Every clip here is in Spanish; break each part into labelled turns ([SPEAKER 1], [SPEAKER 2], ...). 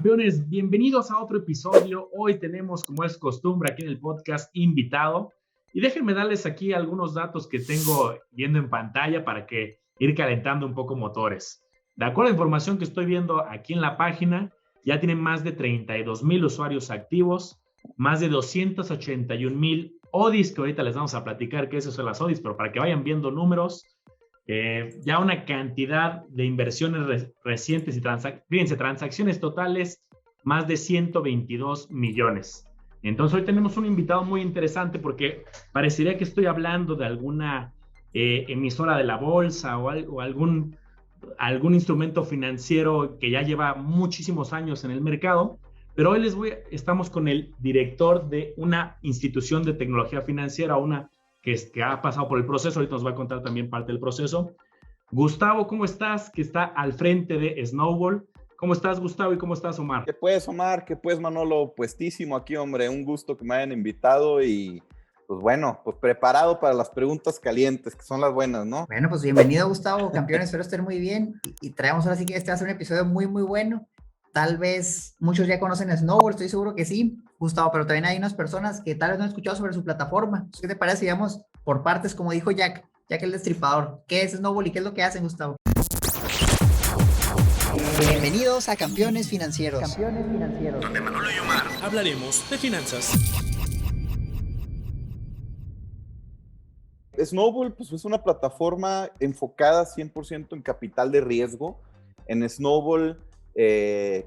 [SPEAKER 1] campeones, bienvenidos a otro episodio. Hoy tenemos, como es costumbre aquí en el podcast, invitado. Y déjenme darles aquí algunos datos que tengo viendo en pantalla para que ir calentando un poco motores. De acuerdo a la información que estoy viendo aquí en la página, ya tienen más de 32,000 usuarios activos, más de 281,000 ODIs, que ahorita les vamos a platicar qué es eso de las ODIs, pero para que vayan viendo números, ya una cantidad de inversiones recientes y fíjense, transacciones totales, más de 122 millones. Entonces hoy tenemos un invitado muy interesante porque parecería que estoy hablando de alguna emisora de la bolsa o algún instrumento financiero que ya lleva muchísimos años en el mercado, pero hoy estamos con el director de una institución de tecnología financiera, que ha pasado por el proceso. Ahorita nos va a contar también parte del proceso. Gustavo, ¿cómo estás? Que está al frente de Snowball. ¿Cómo estás, Gustavo? ¿Y cómo estás, Omar?
[SPEAKER 2] ¿Qué pues, Omar? ¿Qué pues, Manolo? Puestísimo aquí, hombre. Un gusto que me hayan invitado y, pues bueno, pues preparado para las preguntas calientes, que son las buenas, ¿no?
[SPEAKER 3] Bueno, pues bienvenido, Gustavo, campeones. Espero estén muy bien. Y traemos ahora sí que este va a ser un episodio muy, muy bueno. Tal vez muchos ya conocen Snowball, estoy seguro que sí, Gustavo, pero también hay unas personas que tal vez no han escuchado sobre su plataforma. Entonces, ¿qué te parece si vamos por partes, como dijo Jack el Destripador? ¿Qué es Snowball y qué es lo que hacen, Gustavo?
[SPEAKER 4] Bienvenidos a Campeones Financieros.
[SPEAKER 3] Campeones Financieros.
[SPEAKER 5] Donde Manolo y Omar hablaremos de finanzas.
[SPEAKER 2] Snowball, pues es una plataforma enfocada 100% en capital de riesgo. En Snowball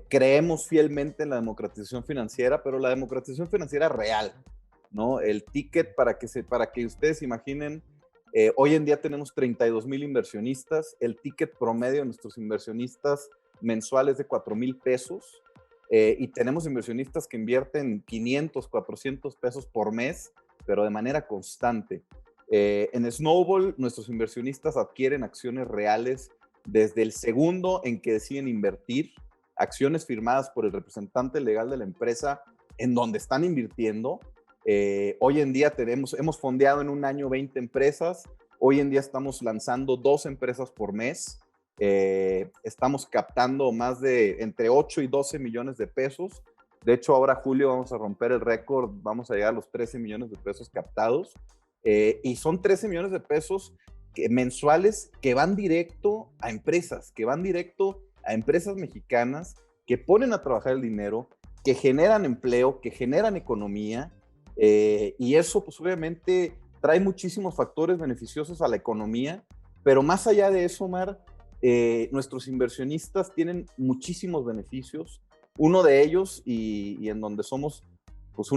[SPEAKER 2] creemos fielmente en la democratización financiera, pero la democratización financiera real, ¿no? El ticket, para que ustedes imaginen, hoy en día tenemos 32,000 inversionistas. El ticket promedio de nuestros inversionistas mensuales de 4,000 pesos. Y tenemos inversionistas que invierten 500, 400 pesos por mes, pero de manera constante. En Snowball, nuestros inversionistas adquieren acciones reales desde el segundo en que deciden invertir, acciones firmadas por el representante legal de la empresa en donde están invirtiendo. Hoy en día hemos fondeado en un año 20 empresas. Hoy en día estamos lanzando 2 empresas por mes. Estamos captando más de entre 8 y 12 millones de pesos. De hecho, ahora julio vamos a romper el récord, vamos a llegar a los 13 millones de pesos captados. Y son 13 millones de pesos mensuales que van directo a empresas, mexicanas, que ponen a trabajar el dinero, que generan empleo, que generan economía, y eso pues obviamente trae muchísimos factores beneficiosos a la economía, pero más allá de eso, Omar, nuestros inversionistas tienen muchísimos beneficios. Uno de ellos, y en donde somos pues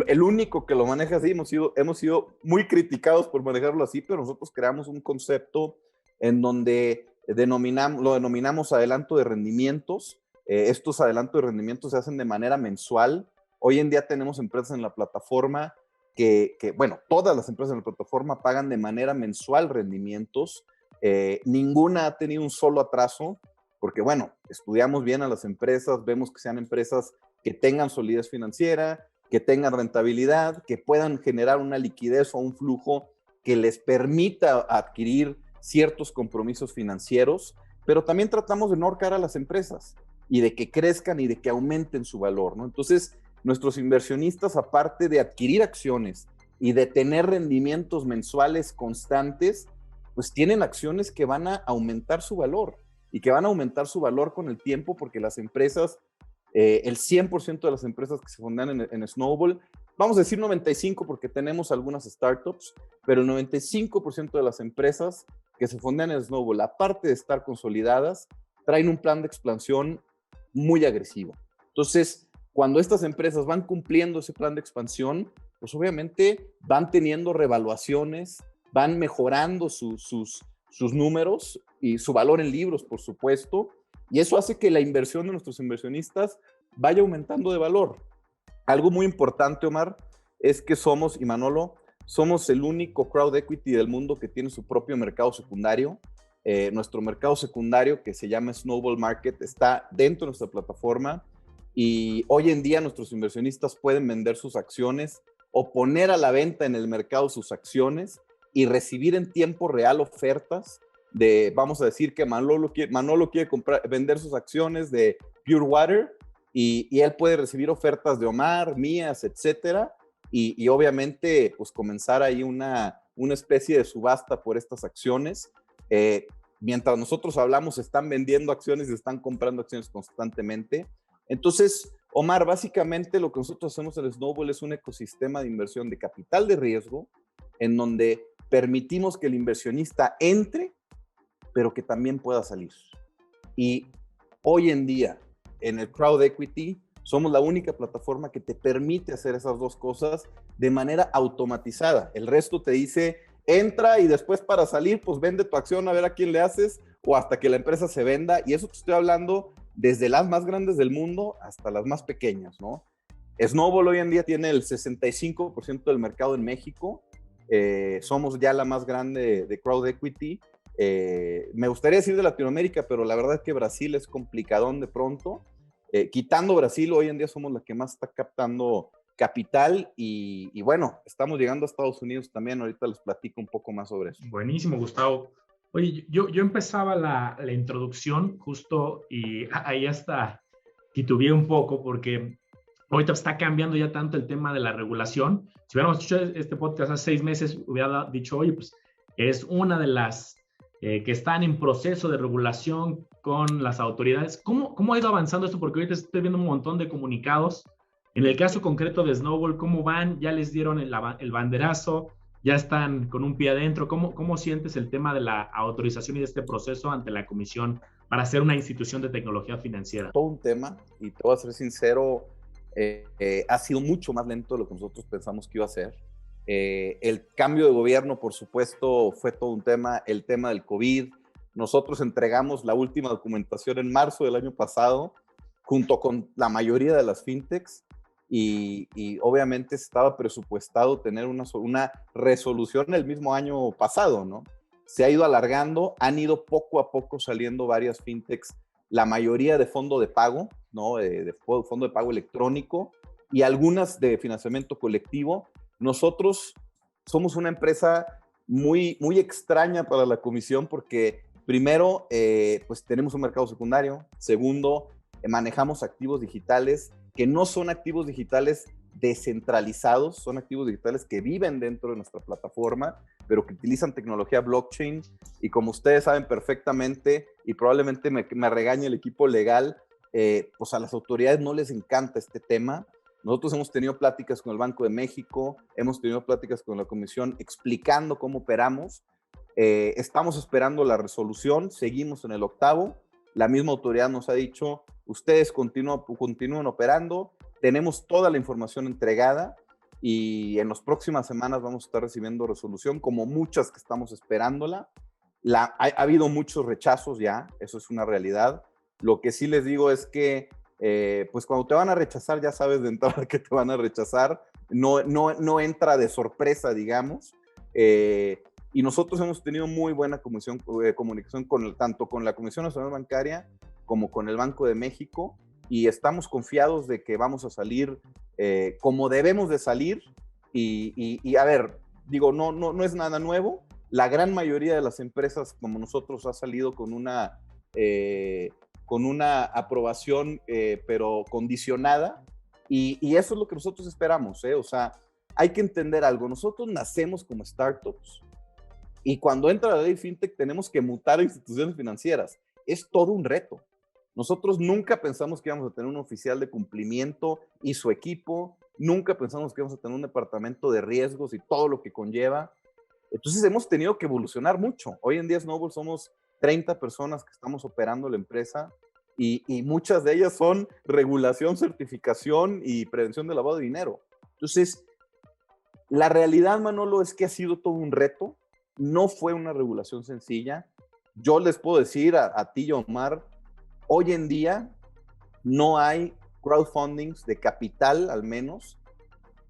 [SPEAKER 2] el único que lo maneja así, hemos sido muy criticados por manejarlo así, pero nosotros creamos un concepto en donde lo denominamos adelanto de rendimientos. Estos adelantos de rendimientos se hacen de manera mensual. Hoy en día tenemos empresas en la plataforma bueno, todas las empresas en la plataforma pagan de manera mensual rendimientos. Ninguna ha tenido un solo atraso, porque bueno, estudiamos bien a las empresas, vemos que sean empresas que tengan solidez financiera, que tengan rentabilidad, que puedan generar una liquidez o un flujo que les permita adquirir ciertos compromisos financieros, pero también tratamos de no ahorcar a las empresas y de que crezcan y de que aumenten su valor, ¿no? Entonces, nuestros inversionistas, aparte de adquirir acciones y de tener rendimientos mensuales constantes, pues tienen acciones que van a aumentar su valor y que van a aumentar su valor con el tiempo, porque las empresas, el 100% de las empresas que se fondean en Snowball, vamos a decir 95 porque tenemos algunas startups, pero el 95% de las empresas que se fondean en Snowball, aparte de estar consolidadas, traen un plan de expansión muy agresivo. Entonces, cuando estas empresas van cumpliendo ese plan de expansión, pues obviamente van teniendo revaluaciones, van mejorando sus números y su valor en libros, por supuesto, y eso hace que la inversión de nuestros inversionistas vaya aumentando de valor. Algo muy importante, Omar, es que somos, y Manolo, somos el único crowd equity del mundo que tiene su propio mercado secundario. Nuestro mercado secundario, que se llama Snowball Market, está dentro de nuestra plataforma, y hoy en día nuestros inversionistas pueden vender sus acciones o poner a la venta en el mercado sus acciones y recibir en tiempo real ofertas vamos a decir que Manolo quiere vender sus acciones de Pure Water, y él puede recibir ofertas de Omar, mías, etcétera, y obviamente pues comenzar ahí una especie de subasta por estas acciones. Mientras nosotros hablamos, están vendiendo acciones y están comprando acciones constantemente. Entonces, Omar, básicamente lo que nosotros hacemos en Snowball es un ecosistema de inversión de capital de riesgo en donde permitimos que el inversionista entre, pero que también pueda salir. Y hoy en día, en el crowd equity, somos la única plataforma que te permite hacer esas dos cosas de manera automatizada. El resto te dice, entra y después para salir, pues vende tu acción a ver a quién le haces o hasta que la empresa se venda. Y eso te estoy hablando desde las más grandes del mundo hasta las más pequeñas, ¿no? Snowball hoy en día tiene el 65% del mercado en México. Somos ya la más grande de crowd equity. Me gustaría decir de Latinoamérica, pero la verdad es que Brasil es complicadón de pronto. Quitando Brasil, hoy en día somos la que más está captando capital y bueno, estamos llegando a Estados Unidos también. Ahorita les platico un poco más sobre eso.
[SPEAKER 1] Buenísimo, Gustavo. Oye, yo empezaba la introducción justo y ahí hasta titubeé un poco porque ahorita está cambiando ya tanto el tema de la regulación. Si hubiéramos hecho este podcast hace 6 meses, hubiera dicho, oye, pues es una de las que están en proceso de regulación con las autoridades. ¿Cómo ha ido avanzando esto? Porque ahorita estoy viendo un montón de comunicados. En el caso concreto de Snowball, ¿cómo van? ¿Ya les dieron el banderazo? ¿Ya están con un pie adentro? ¿Cómo sientes el tema de la autorización y de este proceso ante la Comisión para ser una institución de tecnología financiera?
[SPEAKER 2] Todo un tema, y te voy a ser sincero, ha sido mucho más lento de lo que nosotros pensamos que iba a ser. El cambio de gobierno, por supuesto, fue todo un tema, el tema del COVID. Nosotros entregamos la última documentación en marzo del año pasado, junto con la mayoría de las fintechs, y obviamente estaba presupuestado tener una resolución el mismo año pasado, ¿no? Se ha ido alargando, han ido poco a poco saliendo varias fintechs, la mayoría de fondo de pago, ¿no? De fondo de pago electrónico y algunas de financiamiento colectivo. Nosotros somos una empresa muy, muy extraña para la comisión porque primero, pues tenemos un mercado secundario. Segundo, manejamos activos digitales que no son activos digitales descentralizados, son activos digitales que viven dentro de nuestra plataforma, pero que utilizan tecnología blockchain. Y como ustedes saben perfectamente, y probablemente me regañe el equipo legal, pues a las autoridades no les encanta este tema. Nosotros hemos tenido pláticas con el Banco de México, hemos tenido pláticas con la Comisión explicando cómo operamos. Estamos esperando la resolución, seguimos en el 8º. La misma autoridad nos ha dicho, ustedes continúen operando, tenemos toda la información entregada y en las próximas semanas vamos a estar recibiendo resolución, como muchas que estamos esperándola. Ha habido muchos rechazos ya, eso es una realidad. Lo que sí les digo es que pues cuando te van a rechazar, ya sabes de entrada que te van a rechazar, no entra de sorpresa, digamos. Y nosotros hemos tenido muy buena comunicación tanto con la Comisión Nacional Bancaria como con el Banco de México, y estamos confiados de que vamos a salir como debemos de salir. Y a ver, digo, no es nada nuevo. La gran mayoría de las empresas como nosotros ha salido con una aprobación, pero condicionada, y eso es lo que nosotros esperamos, ¿eh? O sea, hay que entender algo. Nosotros nacemos como startups, y cuando entra la ley FinTech tenemos que mutar a instituciones financieras. Es todo un reto. Nosotros nunca pensamos que íbamos a tener un oficial de cumplimiento y su equipo, nunca pensamos que íbamos a tener un departamento de riesgos y todo lo que conlleva. Entonces hemos tenido que evolucionar mucho. Hoy en día Snowball somos 30 personas que estamos operando la empresa, y muchas de ellas son regulación, certificación y prevención de lavado de dinero. Entonces, la realidad, Manolo, es que ha sido todo un reto. No fue una regulación sencilla. Yo les puedo decir a ti y a Omar, hoy en día no hay crowdfundings de capital, al menos,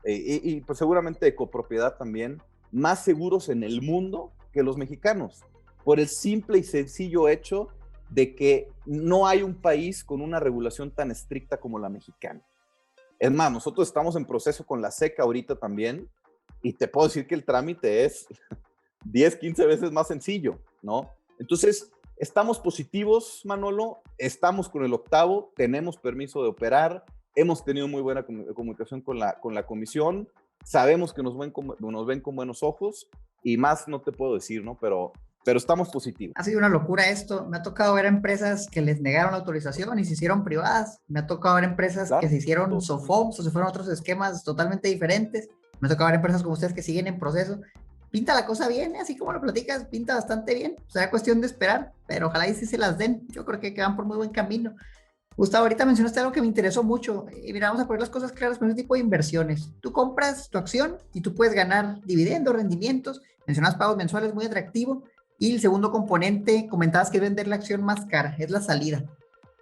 [SPEAKER 2] y pues seguramente de copropiedad también, más seguros en el mundo que los mexicanos, por el simple y sencillo hecho de que no hay un país con una regulación tan estricta como la mexicana. Es más, nosotros estamos en proceso con la SEC ahorita también, y te puedo decir que el trámite es 10, 15 veces más sencillo, ¿no? Entonces, estamos positivos, Manolo, estamos con el octavo, tenemos permiso de operar, hemos tenido muy buena comunicación con la comisión, sabemos que nos ven con buenos ojos y más no te puedo decir, ¿no? Pero estamos positivos.
[SPEAKER 3] Ha sido una locura esto. Me ha tocado ver empresas que les negaron la autorización y se hicieron privadas. Me ha tocado ver empresas que se hicieron SOFOMS o se fueron a otros esquemas totalmente diferentes. Me ha tocado ver empresas como ustedes que siguen en proceso. Pinta la cosa bien, así como lo platicas, pinta bastante bien. O sea, es cuestión de esperar, pero ojalá y sí se las den. Yo creo que van por muy buen camino. Gustavo, ahorita mencionaste algo que me interesó mucho. Y mira, vamos a poner las cosas claras con ese tipo de inversiones. Tú compras tu acción y tú puedes ganar dividendos, rendimientos. Mencionas pagos mensuales, muy atractivo. Y el segundo componente, comentabas que es vender la acción más cara, es la salida.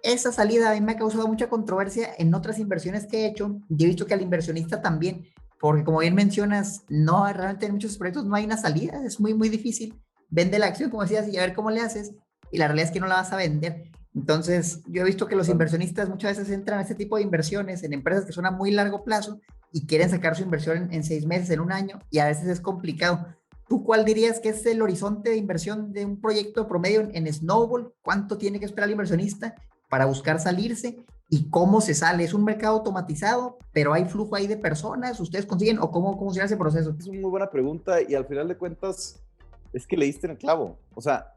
[SPEAKER 3] Esa salida a mí me ha causado mucha controversia en otras inversiones que he hecho. Y he visto que al inversionista también, porque como bien mencionas, no, realmente en muchos proyectos no hay una salida, es muy, muy difícil. Vende la acción, como decías, y a ver cómo le haces. Y la realidad es que no la vas a vender. Entonces, yo he visto que los inversionistas muchas veces entran a este tipo de inversiones en empresas que son a muy largo plazo y quieren sacar su inversión en 6 meses, en un año, y a veces es complicado. ¿Tú cuál dirías que es el horizonte de inversión de un proyecto promedio en Snowball? ¿Cuánto tiene que esperar el inversionista para buscar salirse? ¿Y cómo se sale? ¿Es un mercado automatizado, pero hay flujo ahí de personas? ¿Ustedes consiguen o cómo funciona ese proceso?
[SPEAKER 2] Es una muy buena pregunta y al final de cuentas es que le diste en el clavo. O sea,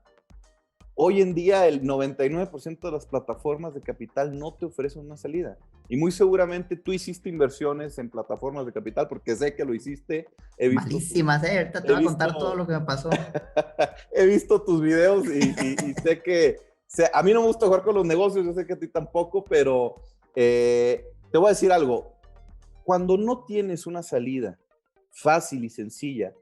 [SPEAKER 2] hoy en día el 99% de las plataformas de capital no te ofrecen una salida. Y muy seguramente tú hiciste inversiones en plataformas de capital porque sé que lo hiciste.
[SPEAKER 3] Malísimas, ahorita te voy a contar todo lo que me pasó.
[SPEAKER 2] He visto tus videos y sé que a mí no me gusta jugar con los negocios, yo sé que a ti tampoco, pero te voy a decir algo. Cuando no tienes una salida fácil y sencilla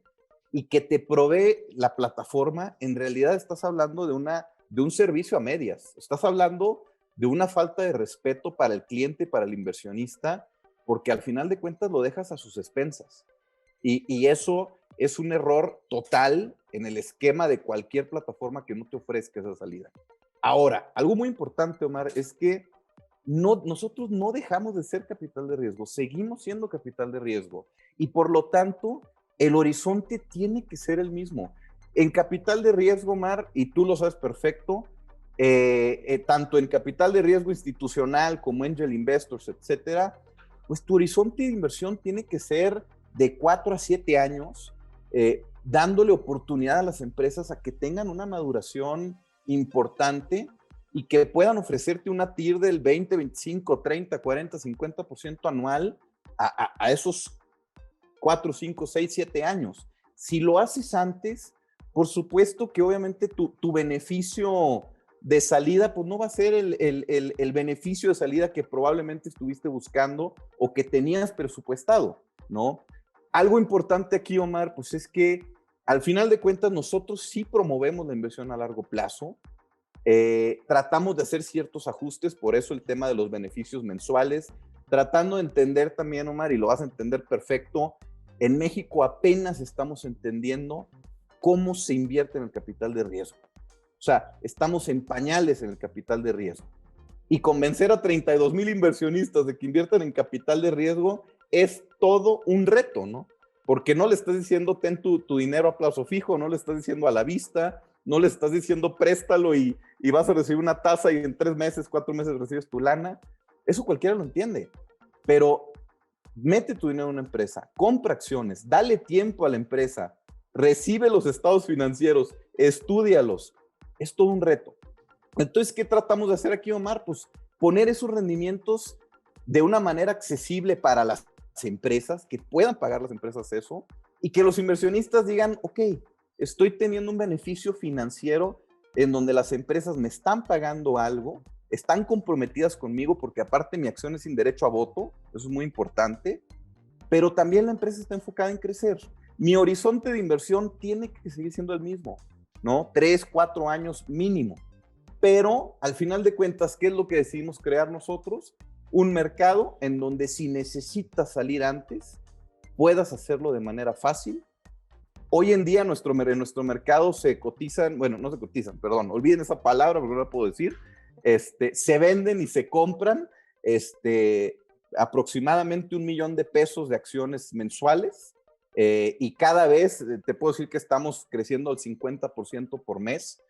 [SPEAKER 2] y que te provee la plataforma, en realidad estás hablando de un servicio a medias. Estás hablando de una falta de respeto para el cliente, para el inversionista, porque al final de cuentas lo dejas a sus expensas. Y eso es un error total en el esquema de cualquier plataforma que no te ofrezca esa salida. Ahora, algo muy importante, Omar, es que nosotros no dejamos de ser capital de riesgo, seguimos siendo capital de riesgo y por lo tanto el horizonte tiene que ser el mismo. En capital de riesgo, Omar, y tú lo sabes perfecto, tanto en capital de riesgo institucional como angel investors, etcétera, pues tu horizonte de inversión tiene que ser de 4 a 7 años, dándole oportunidad a las empresas a que tengan una maduración importante y que puedan ofrecerte una TIR del 20, 25, 30, 40, 50% anual a esos 4, 5, 6, 7 años. Si lo haces antes, por supuesto que obviamente tu beneficio de salida, pues no va a ser el beneficio de salida que probablemente estuviste buscando o que tenías presupuestado, ¿no? Algo importante aquí, Omar, pues es que al final de cuentas nosotros sí promovemos la inversión a largo plazo. Tratamos de hacer ciertos ajustes, por eso el tema de los beneficios mensuales, tratando de entender también, Omar, y lo vas a entender perfecto, en México apenas estamos entendiendo cómo se invierte en el capital de riesgo. O sea, estamos en pañales en el capital de riesgo. Y convencer a 32,000 inversionistas de que inviertan en capital de riesgo es todo un reto, ¿no? Porque no le estás diciendo ten tu dinero a plazo fijo, no le estás diciendo a la vista, no le estás diciendo préstalo y vas a recibir una tasa y en 3 meses, 4 meses recibes tu lana. Eso cualquiera lo entiende. Pero mete tu dinero en una empresa, compra acciones, dale tiempo a la empresa, recibe los estados financieros, estúdialos. Es todo un reto. Entonces, ¿qué tratamos de hacer aquí, Omar? Pues poner esos rendimientos de una manera accesible para las empresas, que puedan pagar las empresas eso, y que los inversionistas digan, ok, estoy teniendo un beneficio financiero en donde las empresas me están pagando algo, están comprometidas conmigo porque aparte mi acción es sin derecho a voto, eso es muy importante, pero también la empresa está enfocada en crecer. Mi horizonte de inversión tiene que seguir siendo el mismo, ¿no? 3, 4 años mínimo. Pero al final de cuentas, ¿qué es lo que decidimos crear nosotros? Un mercado en donde si necesitas salir antes, puedas hacerlo de manera fácil. Hoy en día en nuestro mercado se cotizan, bueno, no se cotizan, perdón, olviden esa palabra porque no la puedo decir, se venden y se compran aproximadamente 1 millón de pesos de acciones mensuales y cada vez te puedo decir que estamos creciendo al 50% por mes.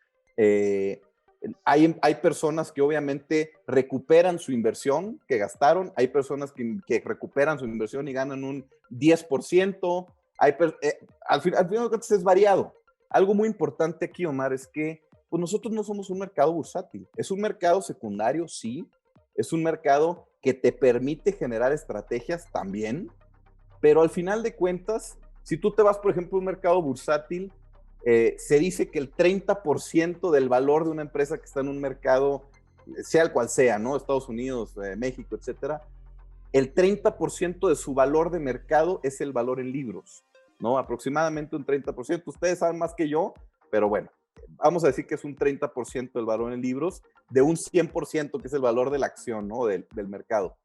[SPEAKER 2] Hay personas que obviamente recuperan su inversión que gastaron, hay personas que recuperan su inversión y ganan un 10%, al final de cuentas es variado. Algo muy importante aquí, Omar, es que pues nosotros no somos un mercado bursátil, es un mercado secundario, sí, es un mercado que te permite generar estrategias también, pero al final de cuentas, si tú te vas, por ejemplo, a un mercado bursátil, se dice que el 30% del valor de una empresa que está en un mercado, sea el cual sea, ¿no? Estados Unidos, México, etcétera, el 30% de su valor de mercado es el valor en libros, ¿no? Aproximadamente un 30%. Ustedes saben más que yo, pero bueno, vamos a decir que es un 30% del valor en libros, de un 100% que es el valor de la acción, ¿no? Del mercado.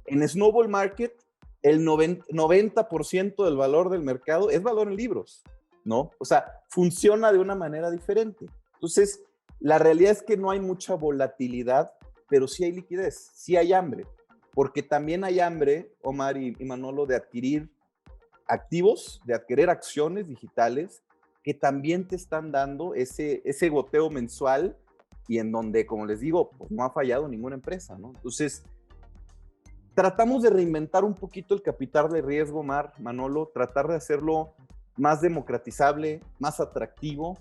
[SPEAKER 2] En Snowball Market, el 90% del valor del mercado es valor en libros, ¿no? O sea, funciona de una manera diferente. Entonces, la realidad es que no hay mucha volatilidad, pero sí hay liquidez, sí hay hambre, porque también hay hambre, Omar y Manolo, de adquirir activos, de adquirir acciones digitales que también te están dando ese goteo mensual y en donde, como les digo, pues no ha fallado ninguna empresa, ¿no? Entonces, tratamos de reinventar un poquito el capital de riesgo, Manolo, tratar de hacerlo más democratizable, más atractivo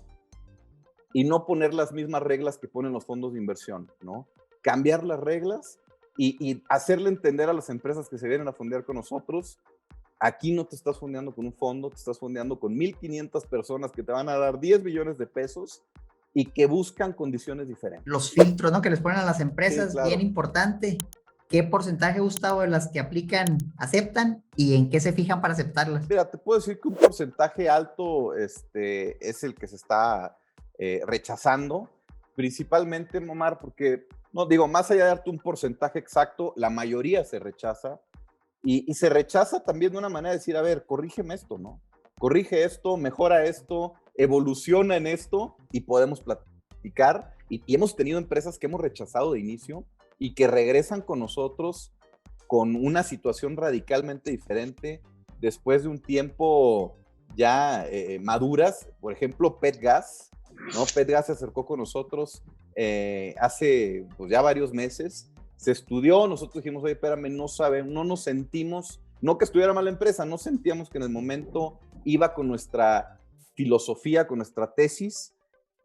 [SPEAKER 2] y no poner las mismas reglas que ponen los fondos de inversión, ¿no? Cambiar las reglas y hacerle entender a las empresas que se vienen a fondear con nosotros, aquí no te estás fondeando con un fondo, te estás fondeando con 1,500 personas que te van a dar 10 billones de pesos y que buscan condiciones diferentes.
[SPEAKER 3] Los filtros, ¿no? Que les ponen a las empresas,
[SPEAKER 2] Sí, claro.
[SPEAKER 3] bien importante. ¿Qué porcentaje, Gustavo, de las que aplican aceptan y en qué se fijan para aceptarlas?
[SPEAKER 2] Mira, te puedo decir que un porcentaje alto es el que se está rechazando, principalmente, Omar, porque, no digo, más allá de darte un porcentaje exacto, la mayoría se rechaza y se rechaza también de una manera de decir, a ver, corrígeme esto, ¿no? Corrige esto, mejora esto, evoluciona en esto y podemos platicar. Y hemos tenido empresas que hemos rechazado de inicio y que regresan con nosotros con una situación radicalmente diferente después de un tiempo ya maduras. Por ejemplo, Petgas, ¿no? Petgas se acercó con nosotros hace pues, ya varios meses, se estudió, nosotros dijimos, oye, espérame, no nos sentimos, no que estuviera mal la empresa, no sentíamos que en el momento iba con nuestra filosofía, con nuestra tesis,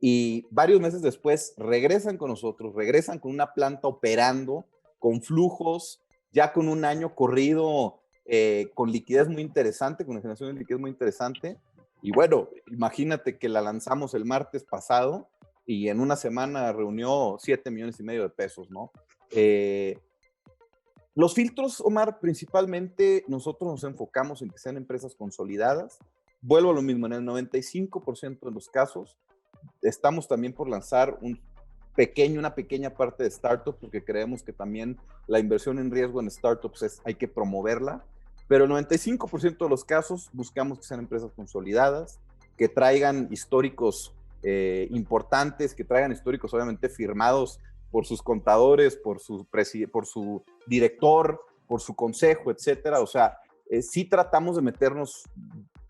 [SPEAKER 2] y varios meses después regresan con nosotros, regresan con una planta operando, con flujos, ya con un año corrido, con liquidez muy interesante, con una generación de liquidez muy interesante. Y bueno, imagínate que la lanzamos el martes pasado y en una semana reunió 7,5 millones de pesos, ¿no? Los filtros, Omar, principalmente nosotros nos enfocamos en que sean empresas consolidadas. Vuelvo a lo mismo, en el 95% de los casos estamos también por lanzar una pequeña parte de startup, porque creemos que también la inversión en riesgo en startups hay que promoverla, pero el 95% de los casos buscamos que sean empresas consolidadas, que traigan históricos importantes, que traigan históricos obviamente firmados por sus contadores, por su director, por su consejo, etcétera. O sea, sí tratamos de meternos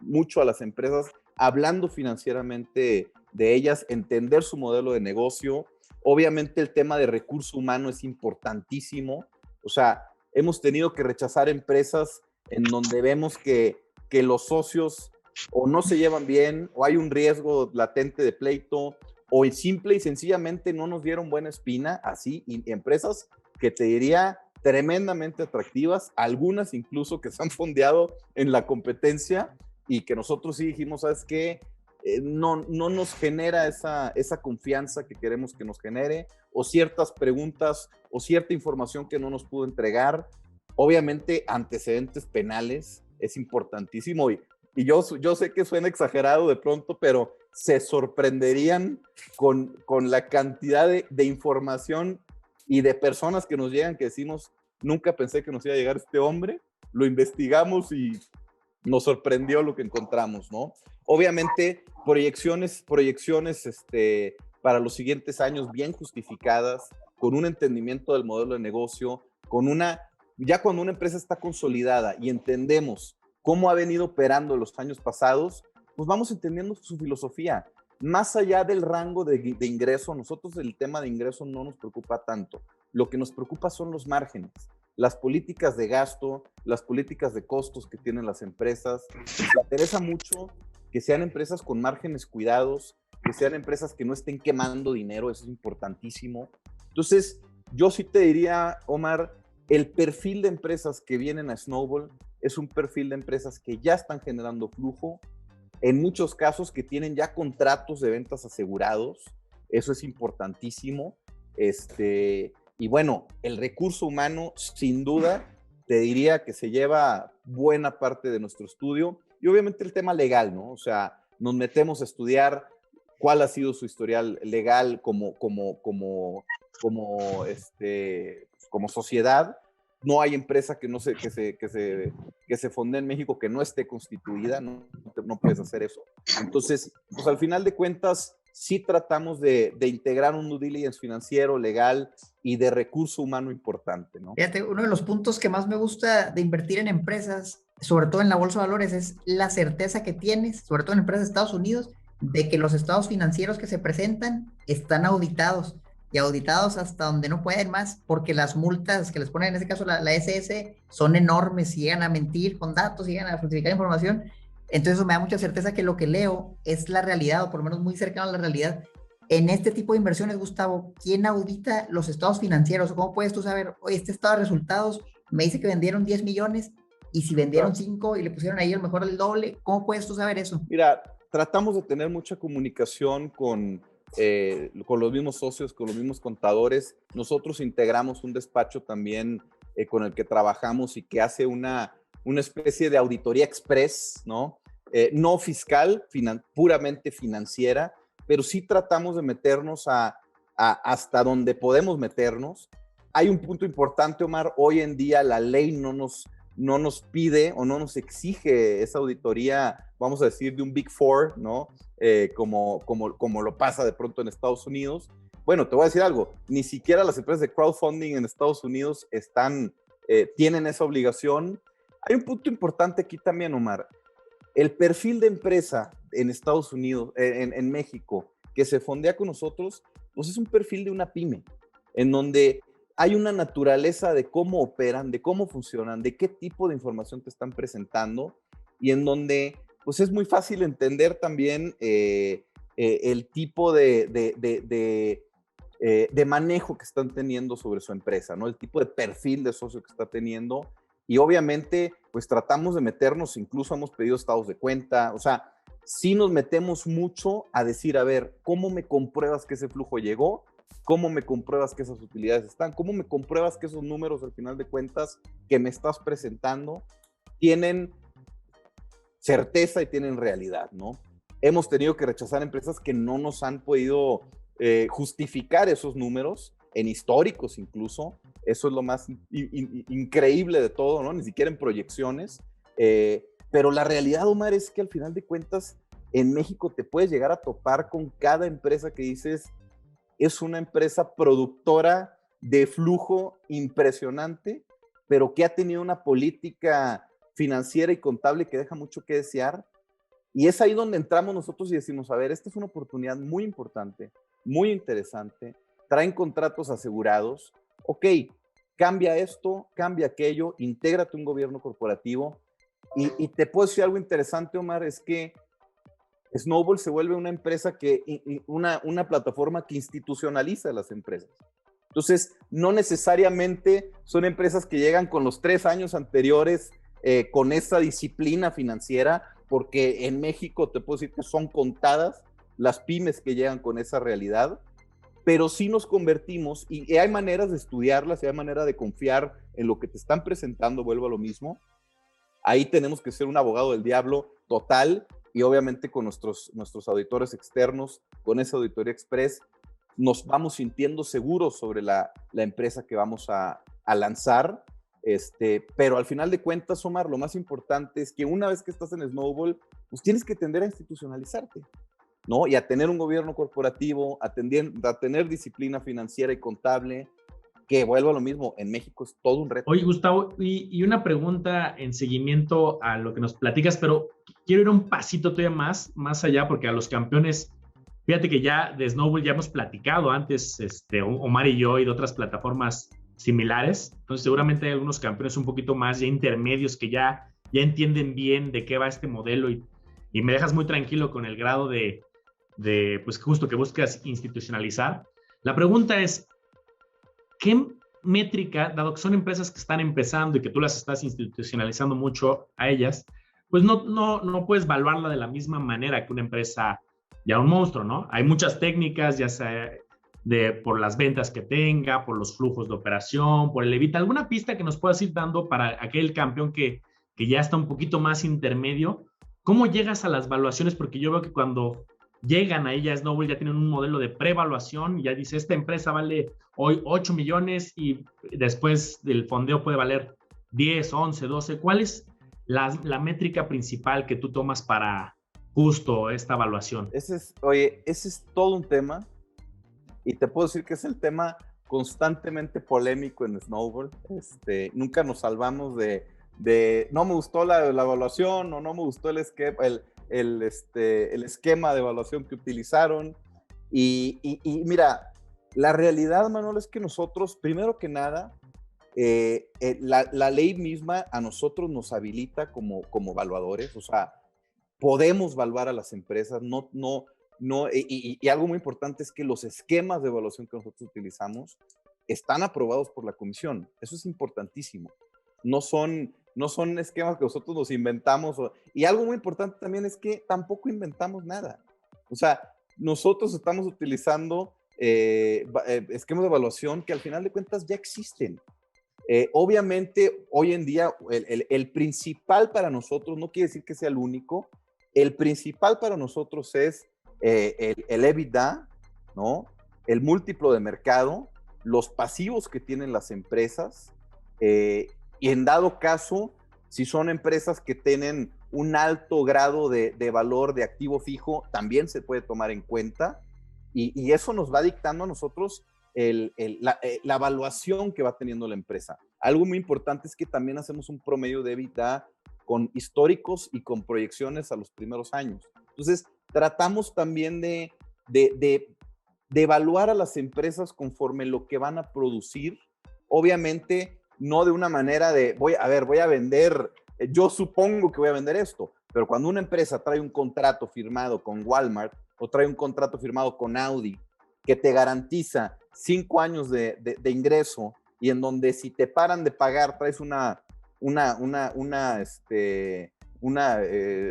[SPEAKER 2] mucho a las empresas, hablando financieramente de ellas, entender su modelo de negocio. Obviamente el tema de recurso humano es importantísimo. O sea, hemos tenido que rechazar empresas en donde vemos que los socios o no se llevan bien, o hay un riesgo latente de pleito, o simple y sencillamente no nos dieron buena espina, así, y empresas que te diría tremendamente atractivas, algunas incluso que se han fondeado en la competencia y que nosotros sí dijimos, ¿sabes qué? No nos genera esa confianza que queremos que nos genere, o ciertas preguntas o cierta información que no nos pudo entregar. Obviamente antecedentes penales es importantísimo y yo sé que suena exagerado de pronto, pero se sorprenderían con la cantidad de información y de personas que nos llegan que decimos, nunca pensé que nos iba a llegar este hombre, lo investigamos y nos sorprendió lo que encontramos, ¿no? Obviamente, proyecciones para los siguientes años bien justificadas, con un entendimiento del modelo de negocio, ya cuando una empresa está consolidada y entendemos cómo ha venido operando en los años pasados, pues vamos entendiendo su filosofía. más allá del rango de ingreso, nosotros el tema de ingreso no nos preocupa tanto. Lo que nos preocupa son los márgenes, las políticas de gasto, las políticas de costos que tienen las empresas. Nos interesa mucho que sean empresas con márgenes cuidados, que sean empresas que no estén quemando dinero, eso es importantísimo. Entonces, yo sí te diría, Omar, el perfil de empresas que vienen a Snowball es un perfil de empresas que ya están generando flujo, en muchos casos que tienen ya contratos de ventas asegurados, eso es importantísimo. Y bueno, el recurso humano, sin duda, te diría que se lleva buena parte de nuestro estudio, y obviamente el tema legal, ¿no? O sea, nos metemos a estudiar cuál ha sido su historial legal como sociedad. No hay empresa que se fonde en México que no esté constituida, no puedes hacer eso. Entonces, pues al final de cuentas, sí tratamos de integrar un due diligence financiero, legal y de recurso humano importante, ¿no?
[SPEAKER 3] Fíjate, uno de los puntos que más me gusta de invertir en empresas, sobre todo en la bolsa de valores, es la certeza que tienes, sobre todo en empresas de Estados Unidos, de que los estados financieros que se presentan están auditados, y auditados hasta donde no pueden más, porque las multas que les ponen, en este caso la SS, son enormes, si llegan a mentir con datos, si llegan a falsificar información. Entonces eso me da mucha certeza que lo que leo es la realidad, o por lo menos muy cercano a la realidad. En este tipo de inversiones, Gustavo, ¿quién audita los estados financieros? ¿Cómo puedes tú saber, oye, este estado de resultados me dice que vendieron 10 millones, y si vendieron 5 y le pusieron ahí a lo mejor el doble? ¿Cómo puedes tú saber eso?
[SPEAKER 2] Mira, tratamos de tener mucha comunicación con los mismos socios, con los mismos contadores. Nosotros integramos un despacho también con el que trabajamos y que hace una especie de auditoría express, ¿no? No fiscal, puramente financiera, pero sí tratamos de meternos hasta donde podemos meternos. Hay un punto importante, Omar, hoy en día la ley no nos pide o no nos exige esa auditoría, vamos a decir, de un Big Four, ¿no? Como lo pasa de pronto en Estados Unidos. Bueno, te voy a decir algo, ni siquiera las empresas de crowdfunding en Estados Unidos tienen esa obligación. Hay un punto importante aquí también, Omar. El perfil de empresa en Estados Unidos, en México, que se fondea con nosotros, pues es un perfil de una pyme, en donde hay una naturaleza de cómo operan, de cómo funcionan, de qué tipo de información te están presentando, y en donde pues es muy fácil entender también el tipo de manejo que están teniendo sobre su empresa, ¿no? El tipo de perfil de socio que está teniendo, y obviamente pues tratamos de meternos, incluso hemos pedido estados de cuenta, o sea, sí nos metemos mucho a decir, a ver, ¿cómo me compruebas que ese flujo llegó? ¿Cómo me compruebas que esas utilidades están? ¿Cómo me compruebas que esos números, al final de cuentas, que me estás presentando, tienen certeza y tienen realidad, ¿no? Hemos tenido que rechazar empresas que no nos han podido justificar esos números, en históricos incluso. Eso es lo más increíble de todo, ¿no? Ni siquiera en proyecciones. Pero la realidad, Omar, es que al final de cuentas, en México te puedes llegar a topar con cada empresa que dices, es una empresa productora de flujo impresionante, pero que ha tenido una política financiera y contable que deja mucho que desear. Y es ahí donde entramos nosotros y decimos, a ver, esta es una oportunidad muy importante, muy interesante, traen contratos asegurados, ok, cambia esto, cambia aquello, intégrate un gobierno corporativo. Y te puedo decir algo interesante, Omar, es que Snowball se vuelve una empresa una plataforma que institucionaliza las empresas. Entonces, no necesariamente son empresas que llegan con los 3 años anteriores con esa disciplina financiera, porque en México te puedo decir que son contadas las pymes que llegan con esa realidad, pero sí nos convertimos, y hay maneras de estudiarlas, y hay manera de confiar en lo que te están presentando, vuelvo a lo mismo. Ahí tenemos que ser un abogado del diablo total, y obviamente con nuestros auditores externos, con esa auditoría express, nos vamos sintiendo seguros sobre la empresa que vamos a lanzar. Pero al final de cuentas, Omar, lo más importante es que una vez que estás en Snowball, pues tienes que tender a institucionalizarte, ¿no? Y a tener un gobierno corporativo, a tener disciplina financiera y contable, que vuelvo a lo mismo, en México es todo un reto.
[SPEAKER 1] Oye, Gustavo, y una pregunta en seguimiento a lo que nos platicas, pero quiero ir un pasito todavía más allá, porque a los campeones Fíjate que ya de Snowball ya hemos platicado antes, Omar y yo, y de otras plataformas similares. Entonces, seguramente hay algunos campeones un poquito más ya intermedios que ya entienden bien de qué va este modelo y me dejas muy tranquilo con el grado de pues justo que buscas institucionalizar. La pregunta es, ¿qué métrica, dado que son empresas que están empezando y que tú las estás institucionalizando mucho a ellas, pues no puedes evaluarla de la misma manera que una empresa ya un monstruo, ¿no? Hay muchas técnicas, ya sea por las ventas que tenga, por los flujos de operación, por el EBITDA. ¿Alguna pista que nos puedas ir dando para aquel campeón que ya está un poquito más intermedio? ¿Cómo llegas a las valuaciones? Porque yo veo que cuando llegan a ella, Snowball ya tienen un modelo de prevaluación y ya dice, esta empresa vale hoy 8 millones y después del fondeo puede valer 10, 11, 12. ¿Cuál es la métrica principal que tú tomas para justo esta evaluación?
[SPEAKER 2] Ese es todo un tema y te puedo decir que es el tema constantemente polémico en Snowball. Nunca nos salvamos de no me gustó la evaluación o no me gustó el esquema de evaluación que utilizaron. Y mira, la realidad, Manuel, es que nosotros, primero que nada, la ley misma a nosotros nos habilita como evaluadores, o sea, podemos evaluar a las empresas, y algo muy importante es que los esquemas de evaluación que nosotros utilizamos están aprobados por la comisión. Eso es importantísimo. No son esquemas que nosotros nos inventamos. Y algo muy importante también es que tampoco inventamos nada. O sea, nosotros estamos utilizando esquemas de evaluación que al final de cuentas ya existen. Obviamente, hoy en día, el principal para nosotros, no quiere decir que sea el único, el principal para nosotros es el EBITDA, ¿no? El múltiplo de mercado, los pasivos que tienen las empresas, y en dado caso, si son empresas que tienen un alto grado de valor de activo fijo, también se puede tomar en cuenta, y eso nos va dictando a nosotros la evaluación que va teniendo la empresa. Algo muy importante es que también hacemos un promedio de EBITDA con históricos y con proyecciones a los primeros años. Entonces, tratamos también de evaluar a las empresas conforme lo que van a producir. Obviamente, no de una manera de, voy a vender, yo supongo que voy a vender esto, pero cuando una empresa trae un contrato firmado con Walmart o trae un contrato firmado con Audi que te garantiza 5 años de ingreso y en donde si te paran de pagar traes una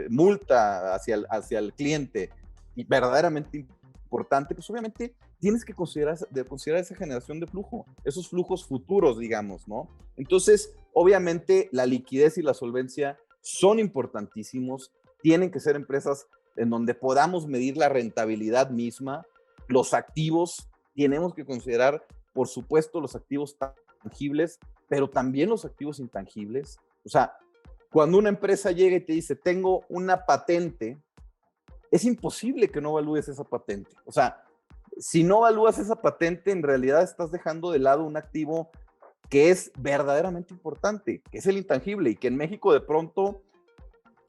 [SPEAKER 2] multa hacia el cliente y verdaderamente importante, pues obviamente tienes que considerar esa generación de flujo, esos flujos futuros, digamos, ¿no? Entonces, obviamente, la liquidez y la solvencia son importantísimos, tienen que ser empresas en donde podamos medir la rentabilidad misma, los activos, tenemos que considerar, por supuesto, los activos tangibles, pero también los activos intangibles. O sea, cuando una empresa llega y te dice, tengo una patente, es imposible que no evalúes esa patente. O sea, si no evalúas esa patente, en realidad estás dejando de lado un activo que es verdaderamente importante, que es el intangible, y que en México de pronto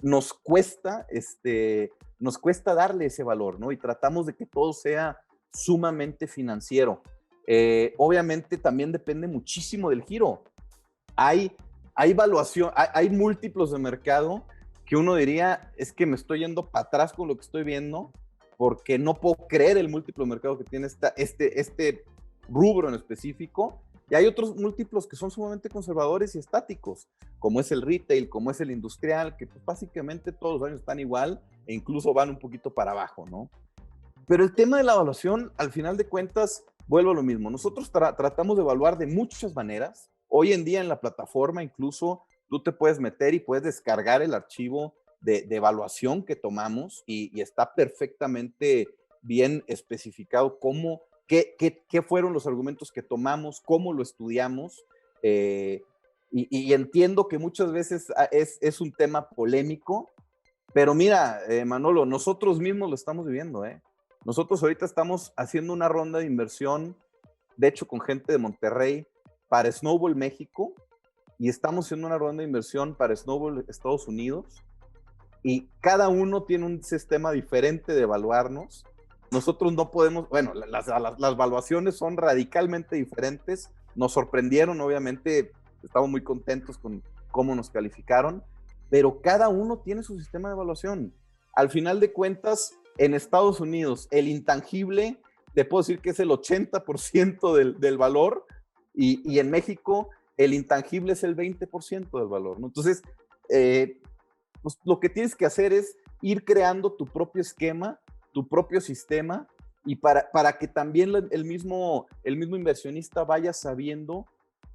[SPEAKER 2] nos cuesta darle ese valor, ¿no? Y tratamos de que todo sea sumamente financiero. Obviamente también depende muchísimo del giro. Hay evaluación, hay múltiplos de mercado que uno diría, es que me estoy yendo para atrás con lo que estoy viendo, porque no puedo creer el múltiplo de mercado que tiene este rubro en específico, y hay otros múltiplos que son sumamente conservadores y estáticos, como es el retail, como es el industrial, que pues básicamente todos los años están igual, e incluso van un poquito para abajo, ¿no? Pero el tema de la evaluación, al final de cuentas, vuelvo a lo mismo. Nosotros tratamos de evaluar de muchas maneras. Hoy en día en la plataforma incluso tú te puedes meter y puedes descargar el archivo de evaluación que tomamos y está perfectamente bien especificado qué fueron los argumentos que tomamos, cómo lo estudiamos, y entiendo que muchas veces es un tema polémico, pero mira, Manolo, nosotros mismos lo estamos viviendo, ¿eh? Nosotros ahorita estamos haciendo una ronda de inversión, de hecho con gente de Monterrey, para Snowball México, y estamos haciendo una ronda de inversión para Snowball Estados Unidos, y cada uno tiene un sistema diferente de evaluarnos, nosotros no podemos, bueno, las valuaciones son radicalmente diferentes, nos sorprendieron, obviamente, estamos muy contentos con cómo nos calificaron, pero cada uno tiene su sistema de evaluación. Al final de cuentas, en Estados Unidos, el intangible, te puedo decir que es el 80% del valor, y en México, el intangible es el 20% del valor, ¿no? Entonces, pues lo que tienes que hacer es ir creando tu propio esquema, tu propio sistema, y para que también el mismo inversionista vaya sabiendo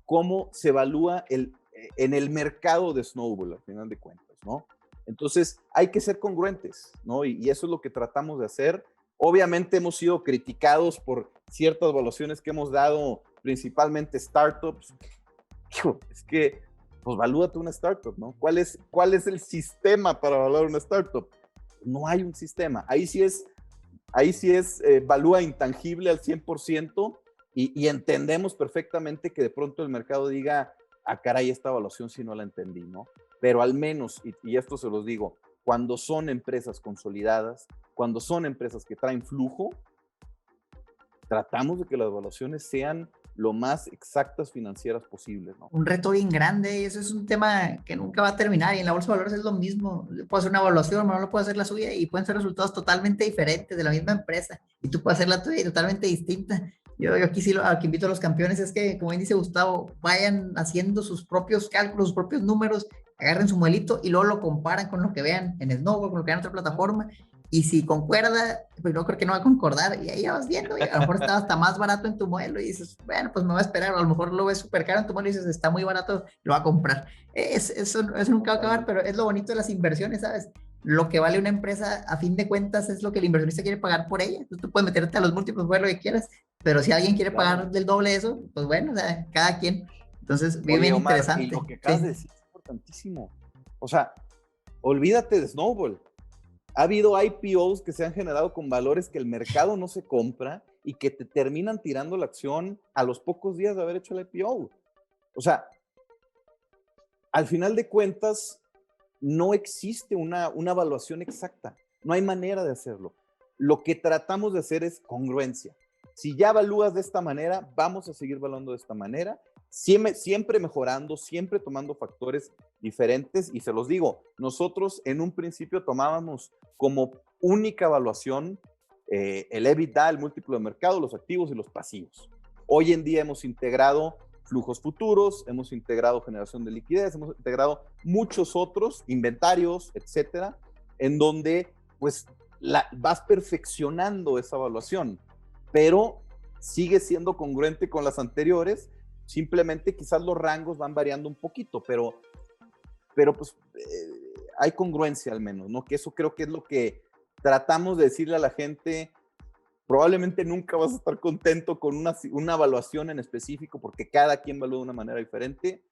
[SPEAKER 2] cómo se evalúa en el mercado de snowball, al final de cuentas, ¿no? Entonces, hay que ser congruentes, ¿no? Y eso es lo que tratamos de hacer. Obviamente hemos sido criticados por ciertas evaluaciones que hemos dado, principalmente startups. Es que, pues, valúate una startup, ¿no? ¿Cuál es el sistema para evaluar una startup? No hay un sistema. Ahí sí es valúa intangible al 100%, y entendemos perfectamente que de pronto el mercado diga, caray, esta evaluación sí no la entendí, ¿no? Pero al menos, y esto se los digo, cuando son empresas consolidadas, cuando son empresas que traen flujo, tratamos de que las evaluaciones sean lo más exactas financieras posibles, ¿no?
[SPEAKER 3] Un reto bien grande, y eso es un tema que nunca va a terminar, y en la bolsa de valores es lo mismo. Yo puedo hacer una evaluación, Manuel puede hacer la suya, y pueden ser resultados totalmente diferentes de la misma empresa, y tú puedes hacer la tuya y totalmente distinta. Yo aquí sí lo que invito a los campeones es que, como bien dice Gustavo, vayan haciendo sus propios cálculos, sus propios números, agarren su modelito y luego lo comparan con lo que vean en Snowball, con lo que vean en otra plataforma, y si concuerda, pues no creo que no va a concordar, y ahí ya vas viendo, y a lo mejor está hasta más barato en tu modelo, y dices, bueno, pues me voy a esperar, o a lo mejor lo ves súper caro en tu modelo y dices, está muy barato, lo va a comprar. Eso nunca va a acabar, pero es lo bonito de las inversiones, ¿sabes? Lo que vale una empresa, a fin de cuentas, es lo que el inversionista quiere pagar por ella. Tú puedes meterte a los múltiplos, ver lo que quieras, pero si alguien quiere pagar del doble de eso, pues bueno, o sea, cada quien. Entonces, bien, bien
[SPEAKER 2] Omar,
[SPEAKER 3] interesante.
[SPEAKER 2] y lo que acabas de decir es importantísimo. O sea, olvídate de Snowball. Ha habido IPOs que se han generado con valores que el mercado no se compra y que te terminan tirando la acción a los pocos días de haber hecho el IPO. O sea, al final de cuentas, no existe una evaluación exacta. No hay manera de hacerlo. Lo que tratamos de hacer es congruencia. Si ya evalúas de esta manera, vamos a seguir evaluando de esta manera, siempre mejorando, siempre tomando factores diferentes. Y se los digo, nosotros en un principio tomábamos como única evaluación el EBITDA, el múltiplo de mercado, los activos y los pasivos. Hoy en día hemos integrado flujos futuros, hemos integrado generación de liquidez, hemos integrado muchos otros, inventarios, etcétera, en donde pues vas perfeccionando esa evaluación, pero sigue siendo congruente con las anteriores. Simplemente quizás los rangos van variando un poquito, pero pues hay congruencia al menos, ¿no? Que eso creo que es lo que tratamos de decirle a la gente. Probablemente nunca vas a estar contento con una evaluación en específico, porque cada quien evalúa de una manera diferente,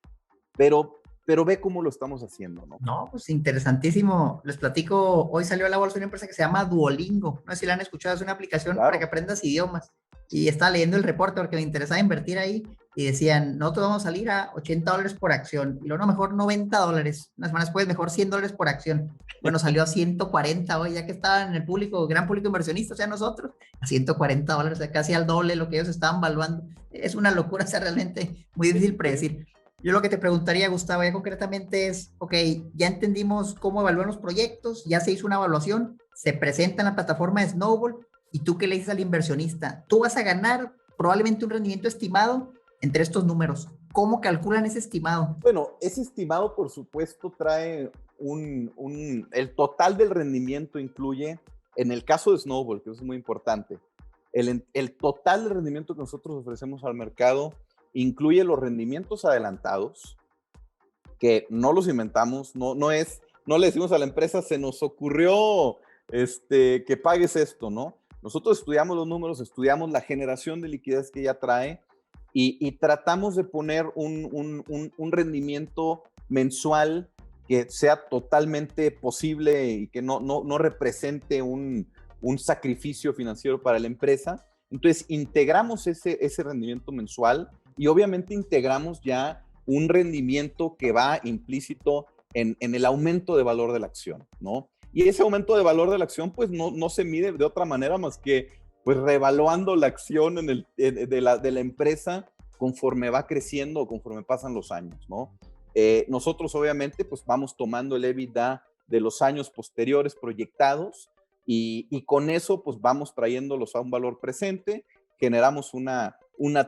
[SPEAKER 2] pero ve cómo lo estamos haciendo, ¿no?
[SPEAKER 3] No, pues interesantísimo. Les platico, hoy salió a la bolsa una empresa que se llama Duolingo. No sé si la han escuchado, es una aplicación para que aprendas idiomas. Y estaba leyendo el reporte porque me interesaba invertir ahí, y decían, nosotros vamos a salir a $80 por acción, y luego mejor $90, unas semanas después mejor $100 por acción. Bueno, salió a 140 hoy, ya que estaban en el público, gran público inversionista, o sea, nosotros, a $140, o sea, casi al doble lo que ellos estaban valuando. Es una locura, o sea, realmente muy difícil predecir. Yo lo que te preguntaría, Gustavo, ya concretamente es, ok, ya entendimos cómo evaluar los proyectos, ya se hizo una evaluación, se presenta en la plataforma de Snowball, y tú qué le dices al inversionista, tú vas a ganar probablemente un rendimiento estimado entre estos números. ¿Cómo calculan ese estimado?
[SPEAKER 2] Bueno, ese estimado, por supuesto, trae el total del rendimiento incluye, en el caso de Snowball, que eso es muy importante, el total del rendimiento que nosotros ofrecemos al mercado incluye los rendimientos adelantados, que no los inventamos, no le decimos a la empresa, se nos ocurrió que pagues esto, ¿no? Nosotros estudiamos los números, estudiamos la generación de liquidez que ya trae, y tratamos de poner un rendimiento mensual que sea totalmente posible y que no represente un sacrificio financiero para la empresa. Entonces, integramos ese rendimiento mensual, y obviamente integramos ya un rendimiento que va implícito en el aumento de valor de la acción, ¿no? Y ese aumento de valor de la acción, pues no se mide de otra manera más que pues revaluando la acción de la empresa conforme va creciendo o conforme pasan los años, ¿no? Nosotros obviamente pues vamos tomando el EBITDA de los años posteriores proyectados y con eso pues vamos trayéndolos a un valor presente, generamos una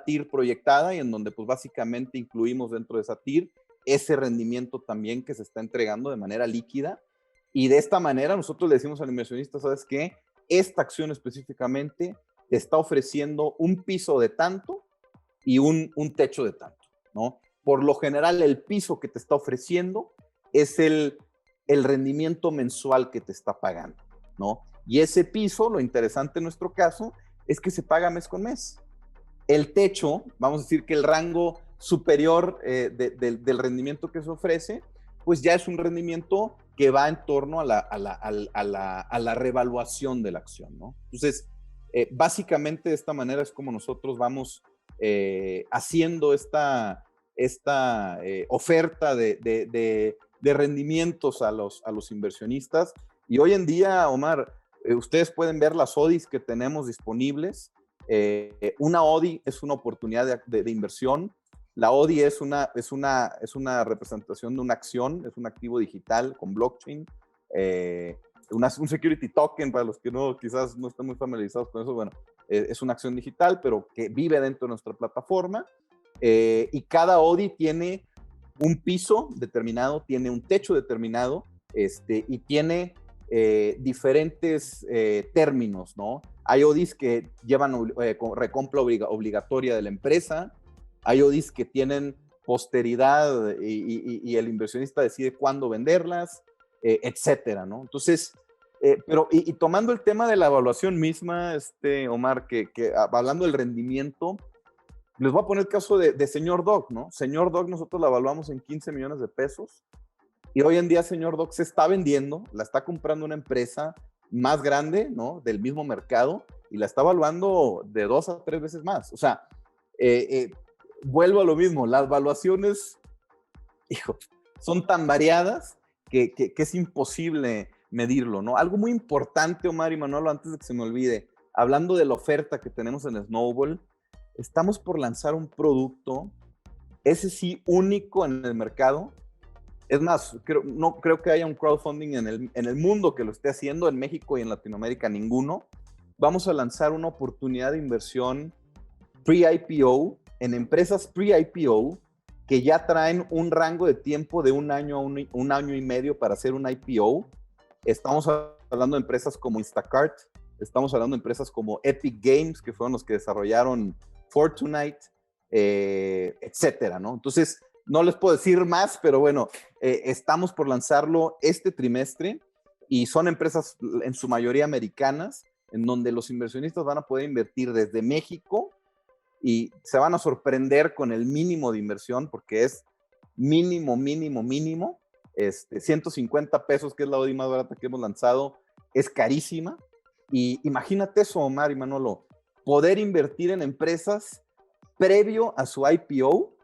[SPEAKER 2] TIR proyectada y en donde pues básicamente incluimos dentro de esa TIR ese rendimiento también que se está entregando de manera líquida y de esta manera nosotros le decimos al inversionista, ¿sabes qué? Esta acción específicamente te está ofreciendo un piso de tanto y un techo de tanto, ¿no? Por lo general, el piso que te está ofreciendo es el rendimiento mensual que te está pagando, ¿no? Y ese piso, lo interesante en nuestro caso, es que se paga mes con mes. El techo, vamos a decir que el rango superior del rendimiento que se ofrece, pues ya es un rendimiento que va en torno a la revaluación de la acción, ¿no? Entonces, básicamente de esta manera es como nosotros vamos haciendo esta oferta de rendimientos a los inversionistas. Y hoy en día, Omar, ustedes pueden ver las ODIs que tenemos disponibles. Una ODI es una oportunidad de inversión. La ODI es una representación de una acción, es un activo digital con blockchain. Un security token, para los que quizás no están muy familiarizados con eso, bueno, es una acción digital, pero que vive dentro de nuestra plataforma. Y cada ODI tiene un piso determinado, tiene un techo determinado, y tiene diferentes términos, ¿no? Hay ODIs que llevan recompra obligatoria de la empresa, hay ODIs que tienen posteridad y el inversionista decide cuándo venderlas, etcétera, ¿no? Entonces, pero tomando el tema de la evaluación misma, Omar, que hablando del rendimiento, les voy a poner el caso de Señor Dog, ¿no? Señor Dog nosotros la evaluamos en 15 millones de pesos y hoy en día Señor Dog se está vendiendo, la está comprando una empresa más grande, ¿no? Del mismo mercado y la está evaluando de 2 a 3 veces más. O sea, vuelvo a lo mismo, las evaluaciones, hijo, son tan variadas que es imposible medirlo, ¿no? Algo muy importante, Omar y Manolo, antes de que se me olvide, hablando de la oferta que tenemos en Snowball, estamos por lanzar un producto, ese sí, único en el mercado. Es más, no creo que haya un crowdfunding en el mundo que lo esté haciendo, en México y en Latinoamérica ninguno. Vamos a lanzar una oportunidad de inversión pre-IPO en empresas pre-IPO que ya traen un rango de tiempo de un año a un año y medio para hacer un IPO. Estamos hablando de empresas como Instacart, estamos hablando de empresas como Epic Games, que fueron los que desarrollaron Fortnite, etcétera, ¿no? Entonces, no les puedo decir más, pero bueno, estamos por lanzarlo este trimestre y son empresas en su mayoría americanas, en donde los inversionistas van a poder invertir desde México y se van a sorprender con el mínimo de inversión, porque es mínimo, 150 pesos, que es la ODI más barata que hemos lanzado, es carísima. Y imagínate eso, Omar y Manolo, poder invertir en empresas previo a su IPO,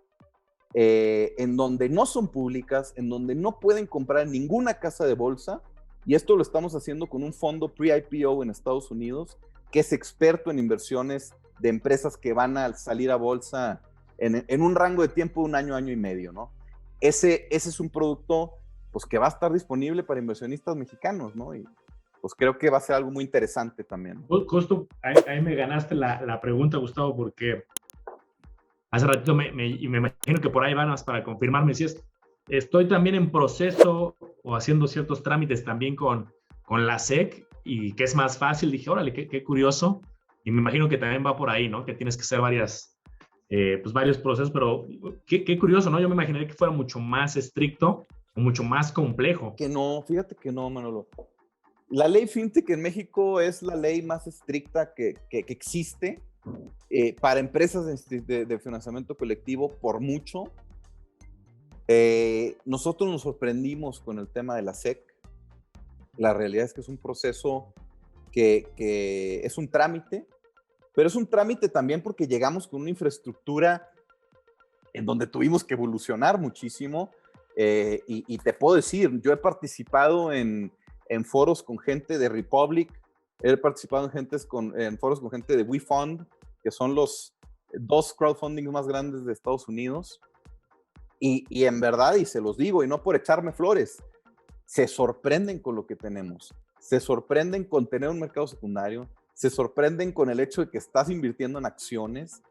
[SPEAKER 2] en donde no son públicas, en donde no pueden comprar en ninguna casa de bolsa, y esto lo estamos haciendo con un fondo pre-IPO en Estados Unidos, que es experto en inversiones de empresas que van a salir a bolsa en un rango de tiempo de un año, año y medio, ¿no? Ese es un producto pues, que va a estar disponible para inversionistas mexicanos, ¿no? Y pues creo que va a ser algo muy interesante también.
[SPEAKER 1] Justo ahí me ganaste la pregunta, Gustavo, porque hace ratito me imagino que por ahí van para confirmarme si estoy también en proceso o haciendo ciertos trámites también con la SEC y que es más fácil. Dije, órale, qué curioso. Y me imagino que también va por ahí, ¿no? Que tienes que hacer varios procesos, pero qué curioso, ¿no? Yo me imaginé que fuera mucho más estricto o mucho más complejo.
[SPEAKER 2] Que no, fíjate que no, Manolo. La ley FinTech en México es la ley más estricta que existe para empresas de financiamiento colectivo por mucho. Nosotros nos sorprendimos con el tema de la SEC. La realidad es que es un proceso que es un trámite, pero es un trámite también porque llegamos con una infraestructura en donde tuvimos que evolucionar muchísimo. Y te puedo decir, yo he participado en foros con gente de Republic, he participado en foros con gente de WeFund, que son los 2 crowdfunding más grandes de Estados Unidos, y en verdad, y se los digo, y no por echarme flores, se sorprenden con lo que tenemos, se sorprenden con tener un mercado secundario, se sorprenden con el hecho de que estás invirtiendo en acciones.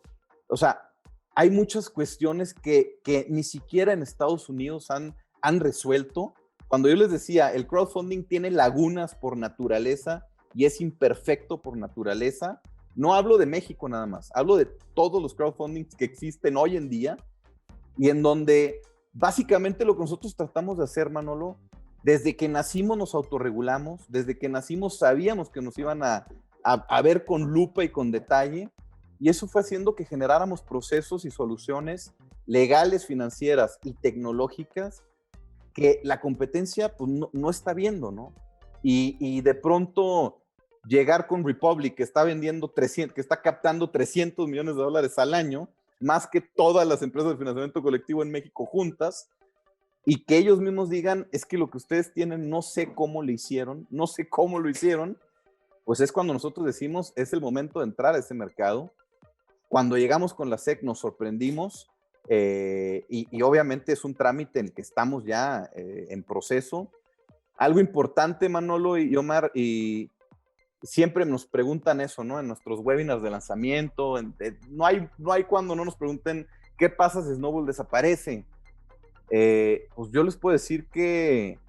[SPEAKER 2] O sea, hay muchas cuestiones que ni siquiera en Estados Unidos han resuelto. Cuando yo les decía, el crowdfunding tiene lagunas por naturaleza y es imperfecto por naturaleza, no hablo de México nada más, hablo de todos los crowdfundings que existen hoy en día, y en donde básicamente lo que nosotros tratamos de hacer, Manolo, desde que nacimos nos autorregulamos, desde que nacimos sabíamos que nos iban a ver con lupa y con detalle, y eso fue haciendo que generáramos procesos y soluciones legales, financieras y tecnológicas que la competencia pues, no está viendo, ¿no? Y de pronto llegar con Republic, que está vendiendo que está captando $300 millones al año, más que todas las empresas de financiamiento colectivo en México juntas, y que ellos mismos digan, es que lo que ustedes tienen no sé cómo lo hicieron, pues es cuando nosotros decimos, es el momento de entrar a ese mercado. Cuando llegamos con la SEC nos sorprendimos, y obviamente es un trámite en el que estamos ya en proceso. Algo importante, Manolo y Omar, y siempre nos preguntan eso, ¿no? En nuestros webinars de lanzamiento, no hay cuando no nos pregunten qué pasa si Snowball desaparece. Pues yo les puedo decir que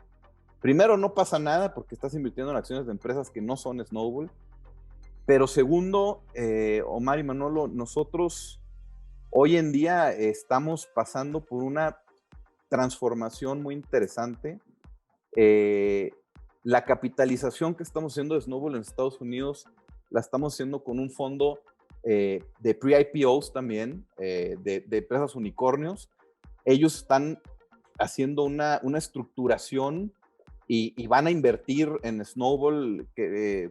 [SPEAKER 2] primero no pasa nada porque estás invirtiendo en acciones de empresas que no son Snowball, pero segundo, Omar y Manolo, nosotros hoy en día estamos pasando por una transformación muy interesante. La capitalización que estamos haciendo de Snowball en Estados Unidos la estamos haciendo con un fondo de pre-IPOs también, de empresas unicornios. Ellos están haciendo una estructuración y van a invertir en Snowball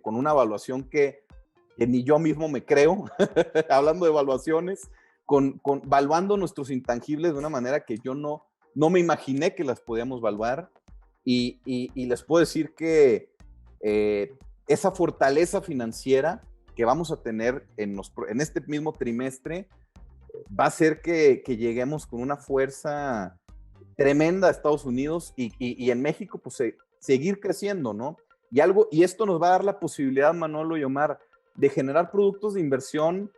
[SPEAKER 2] con una evaluación que ni yo mismo me creo, hablando de evaluaciones, valuando nuestros intangibles de una manera que yo no me imaginé que las podíamos valuar. Y les puedo decir que esa fortaleza financiera que vamos a tener en este mismo trimestre va a hacer que lleguemos con una fuerza tremenda a Estados Unidos y en México pues seguir creciendo, ¿no? Y esto nos va a dar la posibilidad, Manolo y Omar, de generar productos de inversión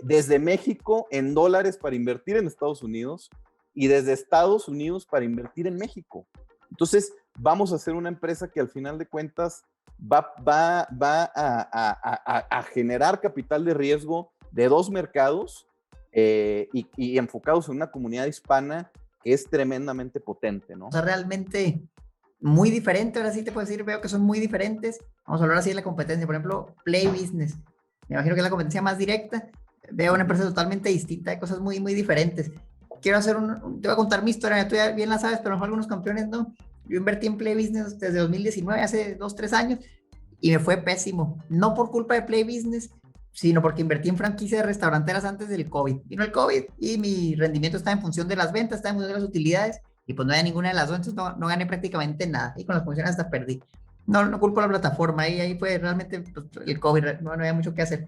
[SPEAKER 2] desde México en dólares para invertir en Estados Unidos y desde Estados Unidos para invertir en México. Entonces, vamos a ser una empresa que al final de cuentas va a generar capital de riesgo de 2 mercados y enfocados en una comunidad hispana que es tremendamente potente, ¿no?
[SPEAKER 3] O sea, realmente muy diferente, ahora sí te puedo decir, veo que son muy diferentes. Vamos a hablar así de la competencia, por ejemplo, Play Business. Me imagino que es la competencia más directa. Veo una empresa totalmente distinta, de cosas muy, muy diferentes. Quiero hacer te voy a contar mi historia, tú ya bien la sabes, pero a lo mejor algunos campeones no. Yo invertí en Play Business desde 2019, hace 2-3 años, y me fue pésimo. No por culpa de Play Business, sino porque invertí en franquicias restauranteras antes del COVID. Vino el COVID y mi rendimiento estaba en función de las ventas, estaba en función de las utilidades, y pues no había ninguna de las dos, entonces no gané prácticamente nada. Y con las comisiones hasta perdí. No culpo a la plataforma, ahí fue realmente pues, el COVID, no había mucho que hacer.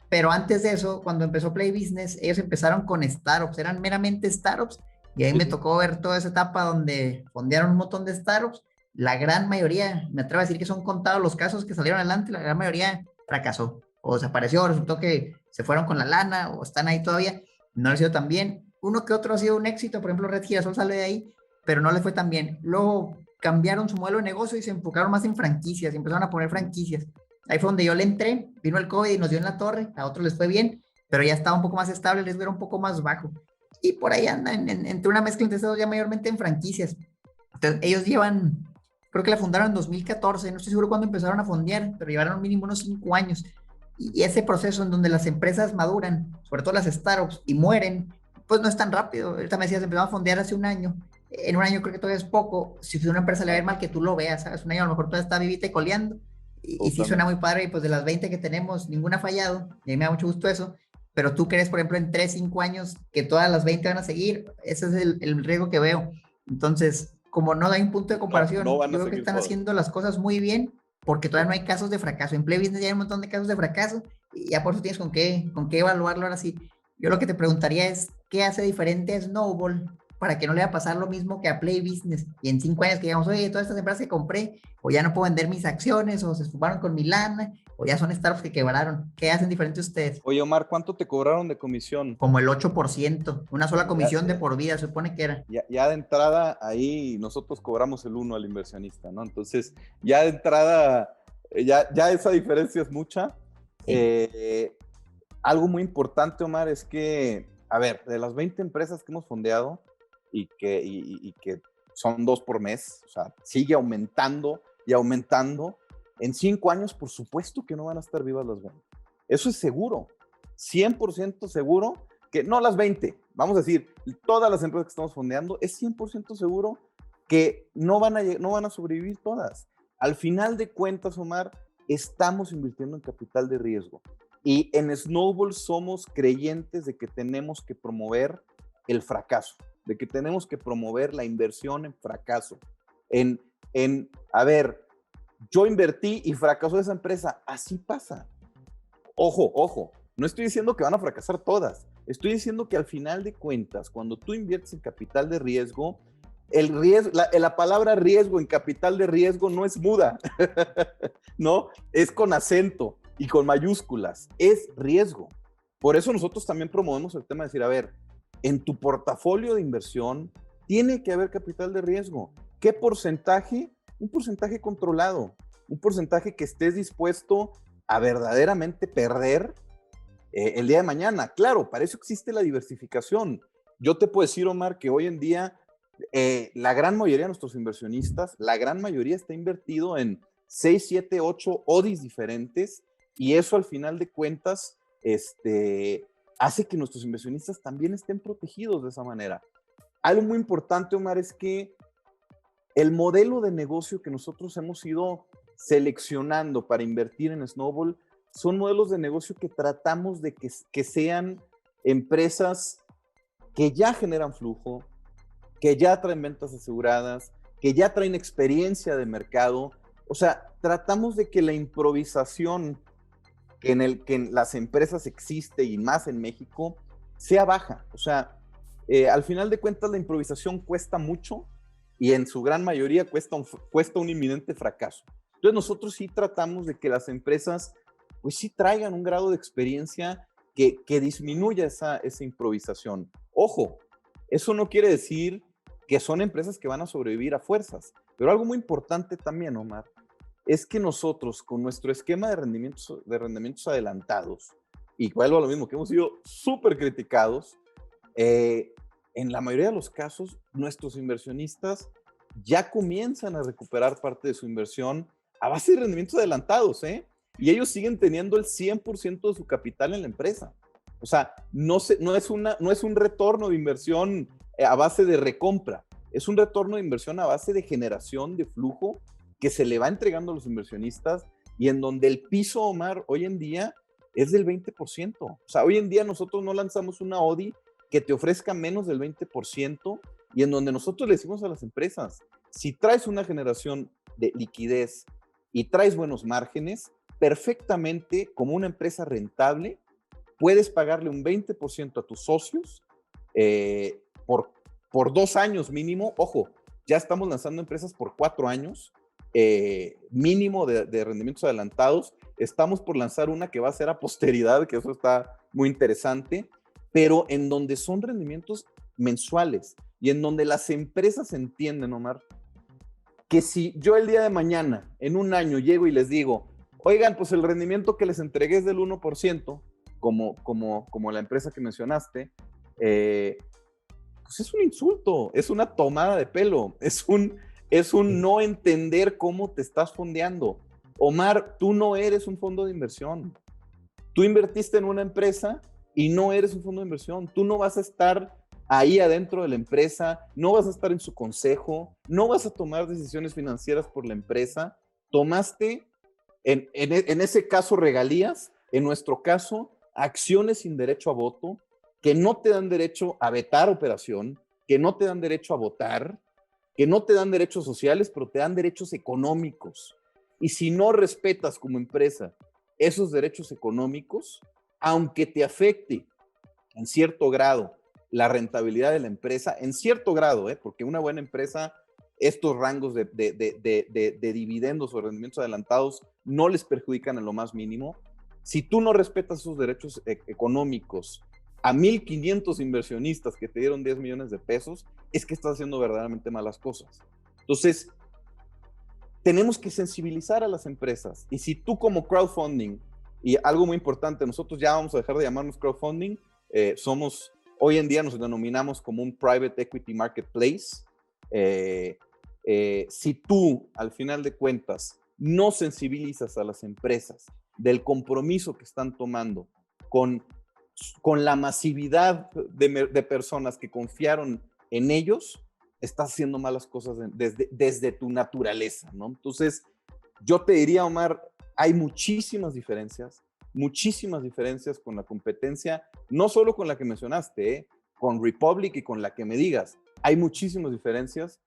[SPEAKER 3] Pero antes de eso, cuando empezó Play Business, ellos empezaron con startups, eran meramente startups, y ahí me tocó ver toda esa etapa donde fondearon un montón de startups. La gran mayoría, me atrevo a decir que son contados los casos que salieron adelante, la gran mayoría fracasó, o desapareció, o resultó que se fueron con la lana, o están ahí todavía, no les ha ido tan bien. Uno que otro ha sido un éxito, por ejemplo, Red Girasol salió de ahí, pero no les fue tan bien. Luego cambiaron su modelo de negocio y se enfocaron más en franquicias, y empezaron a poner franquicias. Ahí fue donde yo le entré, vino el COVID y nos dio en la torre, a otros les fue bien, pero ya estaba un poco más estable, el riesgo era un poco más bajo. Y por ahí andan entre una mezcla entre estos ya mayormente en franquicias. Entonces, ellos creo que la fundaron en 2014, no estoy seguro cuándo empezaron a fondear, pero llevaron mínimo unos 5 años. Y ese proceso en donde las empresas maduran, sobre todo las startups, y mueren, pues no es tan rápido. Ahorita me decías, empezamos a fondear hace un año. En un año creo que todavía es poco. Si a una empresa le va a ir mal, que tú lo veas, ¿sabes? Un año a lo mejor todavía está vivita y coleando. Y sí suena muy padre, y pues de las 20 que tenemos, ninguna ha fallado, y a mí me da mucho gusto eso, pero tú crees, por ejemplo, en 3-5 años que todas las 20 van a seguir, ese es el riesgo que veo. Entonces, como no hay un punto de comparación, yo creo que están haciendo las cosas muy bien, porque todavía no hay casos de fracaso. En Play Business ya hay un montón de casos de fracaso y ya por eso tienes con qué evaluarlo ahora sí. Yo lo que te preguntaría es, ¿qué hace diferente a Snowball para que no le va a pasar lo mismo que a Play Business? Y en 5 años que digamos, oye, todas estas empresas que compré, o ya no puedo vender mis acciones, o se esfumaron con mi lana, o ya son startups que quebraron. ¿Qué hacen diferente ustedes?
[SPEAKER 2] Oye, Omar, ¿cuánto te cobraron de comisión?
[SPEAKER 3] Como el 8%, una sola comisión de
[SPEAKER 2] Ya,
[SPEAKER 3] por vida, se supone que era.
[SPEAKER 2] ya de entrada, ahí nosotros cobramos el 1 al inversionista, ¿no? Entonces, ya de entrada, ya esa diferencia es mucha.
[SPEAKER 3] Sí.
[SPEAKER 2] Algo muy importante, Omar, es que, a ver, de las 20 empresas que hemos fondeado y que son 2 por mes, o sea, sigue aumentando y aumentando, en 5 años, por supuesto que no van a estar vivas las 20. Eso es seguro, 100% seguro que no las 20, vamos a decir, todas las empresas que estamos fondeando, es 100% seguro que no van a sobrevivir todas. Al final de cuentas, Omar, estamos invirtiendo en capital de riesgo. Y en Snowball somos creyentes de que tenemos que promover el fracaso, de que tenemos que promover la inversión en fracaso. A ver, yo invertí y fracasó esa empresa, así pasa. Ojo, no estoy diciendo que van a fracasar todas, estoy diciendo que al final de cuentas, cuando tú inviertes en capital de riesgo, la palabra riesgo en capital de riesgo no es muda, ¿no? Es con acento y con mayúsculas, es riesgo. Por eso nosotros también promovemos el tema de decir, a ver, en tu portafolio de inversión tiene que haber capital de riesgo. ¿Qué porcentaje? Un porcentaje controlado, un porcentaje que estés dispuesto a verdaderamente perder el día de mañana. Claro, para eso existe la diversificación. Yo te puedo decir, Omar, que hoy en día la gran mayoría de nuestros inversionistas, la gran mayoría está invertido en 6, 7, 8 ODIs diferentes y eso al final de cuentas hace que nuestros inversionistas también estén protegidos de esa manera. Algo muy importante, Omar, es que el modelo de negocio que nosotros hemos ido seleccionando para invertir en Snowball son modelos de negocio que tratamos de que sean empresas que ya generan flujo, que ya traen ventas aseguradas, que ya traen experiencia de mercado. O sea, tratamos de que la improvisación que en las empresas existe y más en México sea baja. O sea, al final de cuentas la improvisación cuesta mucho y en su gran mayoría cuesta un inminente fracaso. Entonces nosotros sí tratamos de que las empresas pues sí traigan un grado de experiencia que disminuya esa improvisación. Ojo, eso no quiere decir que son empresas que van a sobrevivir a fuerzas, pero algo muy importante también, Omar, es que nosotros con nuestro esquema de rendimientos adelantados, y vuelvo a lo mismo, que hemos sido súper criticados, en la mayoría de los casos, nuestros inversionistas ya comienzan a recuperar parte de su inversión a base de rendimientos adelantados, y ellos siguen teniendo el 100% de su capital en la empresa. O sea, no es un retorno de inversión a base de recompra, es un retorno de inversión a base de generación de flujo que se le va entregando a los inversionistas y en donde el piso, Omar, hoy en día es del 20%. O sea, hoy en día nosotros no lanzamos una ODI que te ofrezca menos del 20% y en donde nosotros le decimos a las empresas, si traes una generación de liquidez y traes buenos márgenes, perfectamente como una empresa rentable, puedes pagarle un 20% a tus socios por 2 años mínimo. Ojo, ya estamos lanzando empresas por 4 años mínimo de rendimientos adelantados. Estamos por lanzar una que va a ser a posteridad, que eso está muy interesante, pero en donde son rendimientos mensuales y en donde las empresas entienden, Omar, que si yo el día de mañana, en un año, llego y les digo, oigan, pues el rendimiento que les entregué es del 1%, como la empresa que mencionaste, pues es un insulto, es una tomada de pelo, es un no entender cómo te estás fondeando. Omar, tú no eres un fondo de inversión. Tú invertiste en una empresa y no eres un fondo de inversión. Tú no vas a estar ahí adentro de la empresa, no vas a estar en su consejo, no vas a tomar decisiones financieras por la empresa. Tomaste, en ese caso, regalías, en nuestro caso, acciones sin derecho a voto, que no te dan derecho a vetar operación, que no te dan derecho a votar, que no te dan derechos sociales, pero te dan derechos económicos. Y si no respetas como empresa esos derechos económicos, aunque te afecte en cierto grado la rentabilidad de la empresa, en cierto grado, porque una buena empresa, estos rangos de dividendos o rendimientos adelantados no les perjudican en lo más mínimo. Si tú no respetas esos derechos económicos a 1,500 inversionistas que te dieron 10 millones de pesos, es que estás haciendo verdaderamente malas cosas. Entonces, tenemos que sensibilizar a las empresas. Y si tú como crowdfunding, y algo muy importante, nosotros ya vamos a dejar de llamarnos crowdfunding, hoy en día nos denominamos como un private equity marketplace. Si tú, al final de cuentas, no sensibilizas a las empresas del compromiso que están tomando con la masividad de personas que confiaron en ellos, estás haciendo malas cosas desde tu naturaleza, ¿no? Entonces, yo te diría, Omar, hay muchísimas diferencias con la competencia, no solo con la que mencionaste, con Republic y con la que me digas. Hay muchísimas diferencias,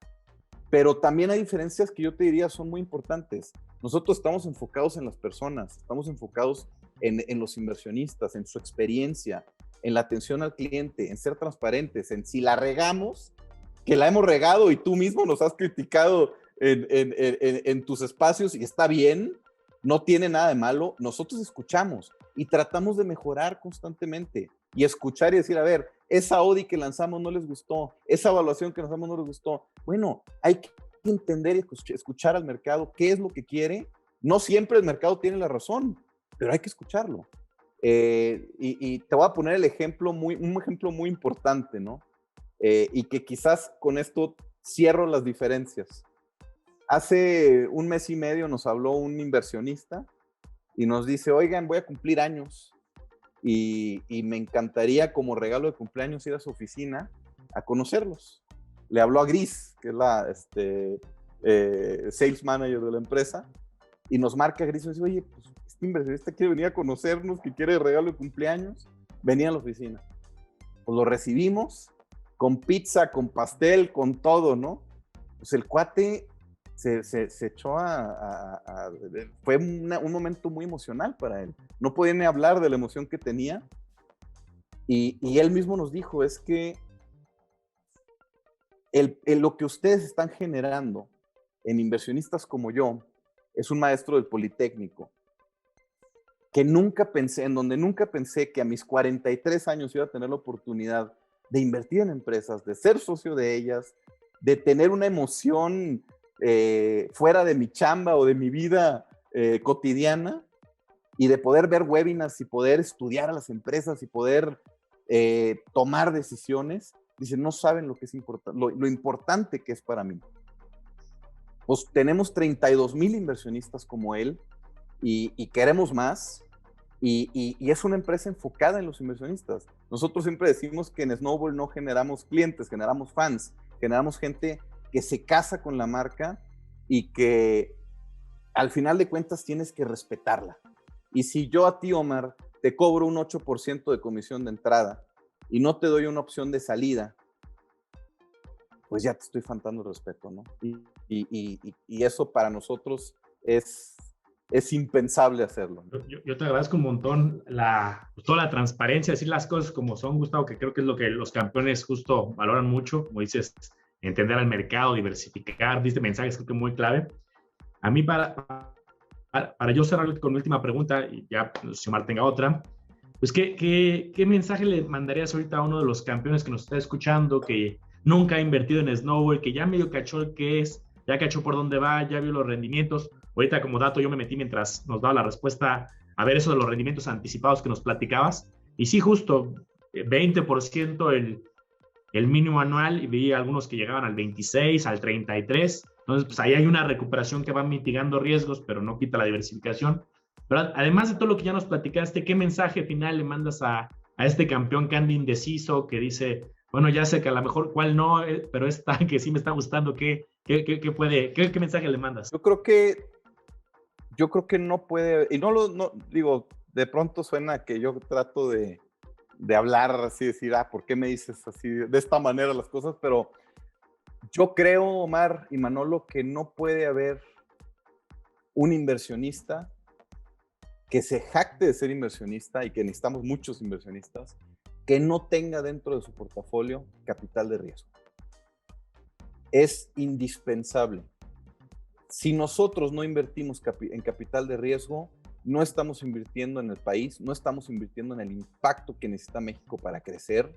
[SPEAKER 2] pero también hay diferencias que yo te diría son muy importantes. Nosotros estamos enfocados en las personas, estamos enfocados en los inversionistas, en su experiencia, en la atención al cliente, en ser transparentes, en si la regamos, que la hemos regado y tú mismo nos has criticado en tus espacios y está bien, no tiene nada de malo. Nosotros escuchamos y tratamos de mejorar constantemente y escuchar y decir, a ver, esa ODI que lanzamos no les gustó, esa evaluación que lanzamos no les gustó. Bueno, hay que entender y escuchar al mercado qué es lo que quiere. No siempre el mercado tiene la razón, pero hay que escucharlo. Y te voy a poner un ejemplo muy importante, ¿no? Y que quizás con esto cierro las diferencias. Hace un mes y medio nos habló un inversionista y nos dice, oigan, voy a cumplir años y me encantaría como regalo de cumpleaños ir a su oficina a conocerlos. Le habló a Gris, que es la sales manager de la empresa, y nos marca Gris y nos dice, oye, pues este inversionista quiere venir a conocernos, que quiere regalo de cumpleaños, venía a la oficina. Pues lo recibimos con pizza, con pastel, con todo, ¿no? Pues el cuate se echó fue un momento muy emocional para él. No podía ni hablar de la emoción que tenía. Y él mismo nos dijo, es que lo que ustedes están generando en inversionistas como yo es un maestro del Politécnico donde nunca pensé que a mis 43 años iba a tener la oportunidad de invertir en empresas, de ser socio de ellas, de tener una emoción fuera de mi chamba o de mi vida cotidiana, y de poder ver webinars y poder estudiar a las empresas y poder tomar decisiones. Dicen, no saben lo que es lo importante que es para mí. Pues tenemos 32,000 inversionistas como él y queremos más. Y es una empresa enfocada en los inversionistas. Nosotros siempre decimos que en Snowball no generamos clientes, generamos fans, generamos gente que se casa con la marca y que al final de cuentas tienes que respetarla. Y si yo a ti, Omar, te cobro un 8% de comisión de entrada y no te doy una opción de salida, pues ya te estoy faltando el respeto, ¿no? Y eso para nosotros es impensable hacerlo.
[SPEAKER 1] Yo te agradezco un montón toda la transparencia, decir las cosas como son, Gustavo, que creo que es lo que los campeones justo valoran mucho, como dices, entender al mercado, diversificar, diste mensajes creo que muy clave. A mí, para yo cerrar con la última pregunta, y ya si Omar tenga otra, pues ¿qué mensaje le mandarías ahorita a uno de los campeones que nos está escuchando, que nunca ha invertido en Snowball, que ya medio cachó qué es, ya cachó por dónde va, ya vio los rendimientos? Ahorita como dato yo me metí mientras nos daba la respuesta a ver eso de los rendimientos anticipados que nos platicabas, y sí, justo 20% el mínimo anual, y vi algunos que llegaban al 26, al 33, entonces pues ahí hay una recuperación que va mitigando riesgos, pero no quita la diversificación. Pero además de todo lo que ya nos platicaste, ¿qué mensaje final le mandas a este campeón que anda indeciso, que dice, bueno, ya sé que a lo mejor cuál no, pero esta que sí me está gustando, ¿qué mensaje le mandas?
[SPEAKER 2] Yo creo que no puede, y no digo, de pronto suena que yo trato de hablar así, decir, ¿por qué me dices así, de esta manera las cosas? Pero yo creo, Omar y Manolo, que no puede haber un inversionista que se jacte de ser inversionista, y que necesitamos muchos inversionistas, que no tenga dentro de su portafolio capital de riesgo. Es indispensable. Si nosotros no invertimos en capital de riesgo, no estamos invirtiendo en el país, no estamos invirtiendo en el impacto que necesita México para crecer.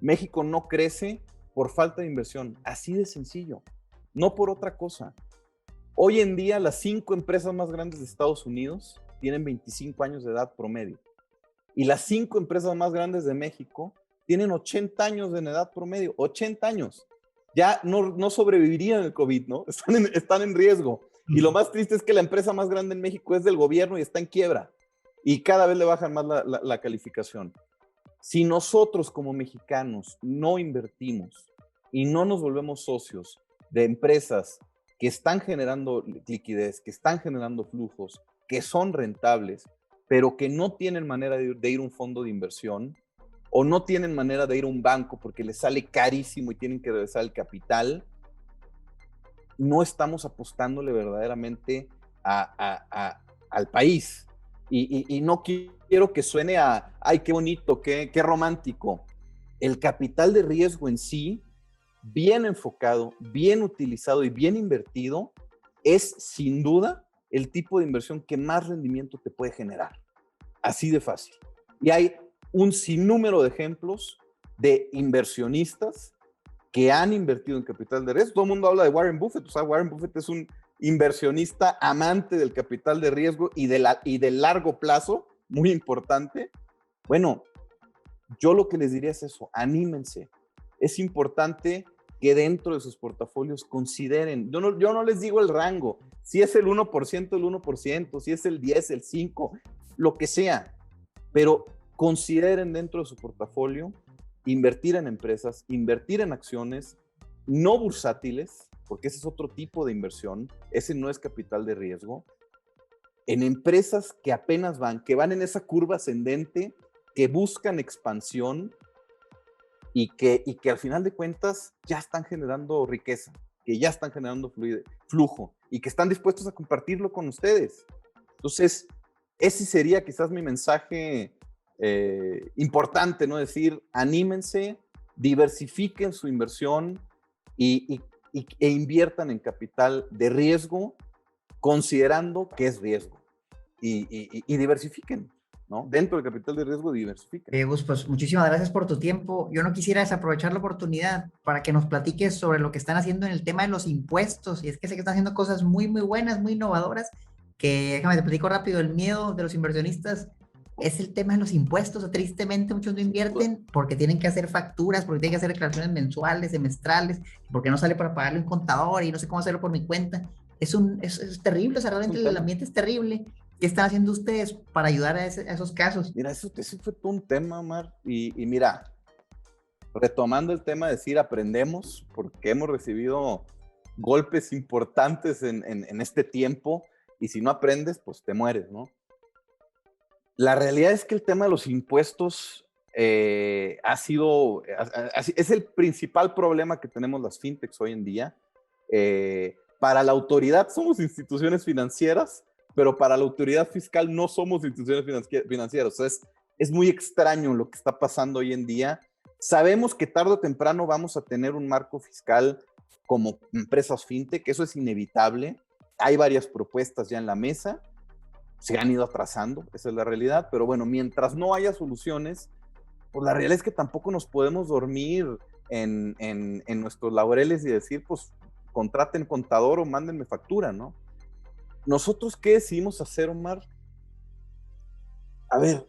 [SPEAKER 2] México no crece por falta de inversión, así de sencillo, no por otra cosa. Hoy en día, las 5 empresas más grandes de Estados Unidos tienen 25 años de edad promedio. Y las 5 empresas más grandes de México tienen 80 años de edad promedio, 80 años. Ya no sobrevivirían el COVID, ¿no? Están en riesgo. Y lo más triste es que la empresa más grande en México es del gobierno y está en quiebra. Y cada vez le bajan más la calificación. Si nosotros como mexicanos no invertimos y no nos volvemos socios de empresas que están generando liquidez, que están generando flujos, que son rentables, pero que no tienen manera de ir a un fondo de inversión, o no tienen manera de ir a un banco porque les sale carísimo y tienen que regresar el capital, no estamos apostándole verdaderamente al país. Y no quiero que suene ay, qué bonito, qué romántico. El capital de riesgo en sí, bien enfocado, bien utilizado y bien invertido, es sin duda el tipo de inversión que más rendimiento te puede generar. Así de fácil. Y hay un sinnúmero de ejemplos de inversionistas que han invertido en capital de riesgo. Todo el mundo habla de Warren Buffett. O sea, Warren Buffett es un inversionista amante del capital de riesgo y del largo plazo, muy importante. Bueno, yo lo que les diría es eso, anímense. Es importante que dentro de sus portafolios consideren, yo no les digo el rango, si es el 1%, el 1%, si es el 10, el 5%, lo que sea, pero consideren dentro de su portafolio invertir en empresas, invertir en acciones no bursátiles, porque ese es otro tipo de inversión, ese no es capital de riesgo, en empresas que apenas que van en esa curva ascendente, que buscan expansión y que al final de cuentas ya están generando riqueza, que ya están generando flujo y que están dispuestos a compartirlo con ustedes. Entonces, ese sería quizás mi mensaje importante, ¿no? Decir, anímense, diversifiquen su inversión e inviertan en capital de riesgo, considerando que es riesgo. Y diversifiquen, ¿no? Dentro del capital de riesgo, diversifiquen.
[SPEAKER 3] Gus, pues muchísimas gracias por tu tiempo. Yo no quisiera desaprovechar la oportunidad para que nos platiques sobre lo que están haciendo en el tema de los impuestos. Y es que sé que están haciendo cosas muy, muy buenas, muy innovadoras, que déjame te platico rápido. El miedo de los inversionistas es el tema de los impuestos. O sea, tristemente muchos no invierten porque tienen que hacer facturas, porque tienen que hacer declaraciones mensuales, semestrales, porque no sale para pagarle un contador y no sé cómo hacerlo por mi cuenta. Es terrible, o sea, realmente el ambiente es terrible. ¿Qué están haciendo ustedes para ayudar a esos casos?
[SPEAKER 2] Mira, eso fue todo un tema, Omar. Y mira, retomando el tema de decir aprendemos, porque hemos recibido golpes importantes en este tiempo, y si no aprendes, pues te mueres, ¿no? La realidad es que el tema de los impuestos es el principal problema que tenemos las fintechs hoy en día. Para la autoridad somos instituciones financieras, pero para la autoridad fiscal no somos instituciones financieras. O sea, es muy extraño lo que está pasando hoy en día. Sabemos que tarde o temprano vamos a tener un marco fiscal como empresas fintech, eso es inevitable. Hay varias propuestas ya en la mesa, se han ido atrasando, esa es la realidad, pero bueno, mientras no haya soluciones, pues la realidad es que tampoco nos podemos dormir en nuestros laureles y decir, pues, contraten contador o mándenme factura, ¿no? ¿Nosotros qué decidimos hacer, Omar? A ver,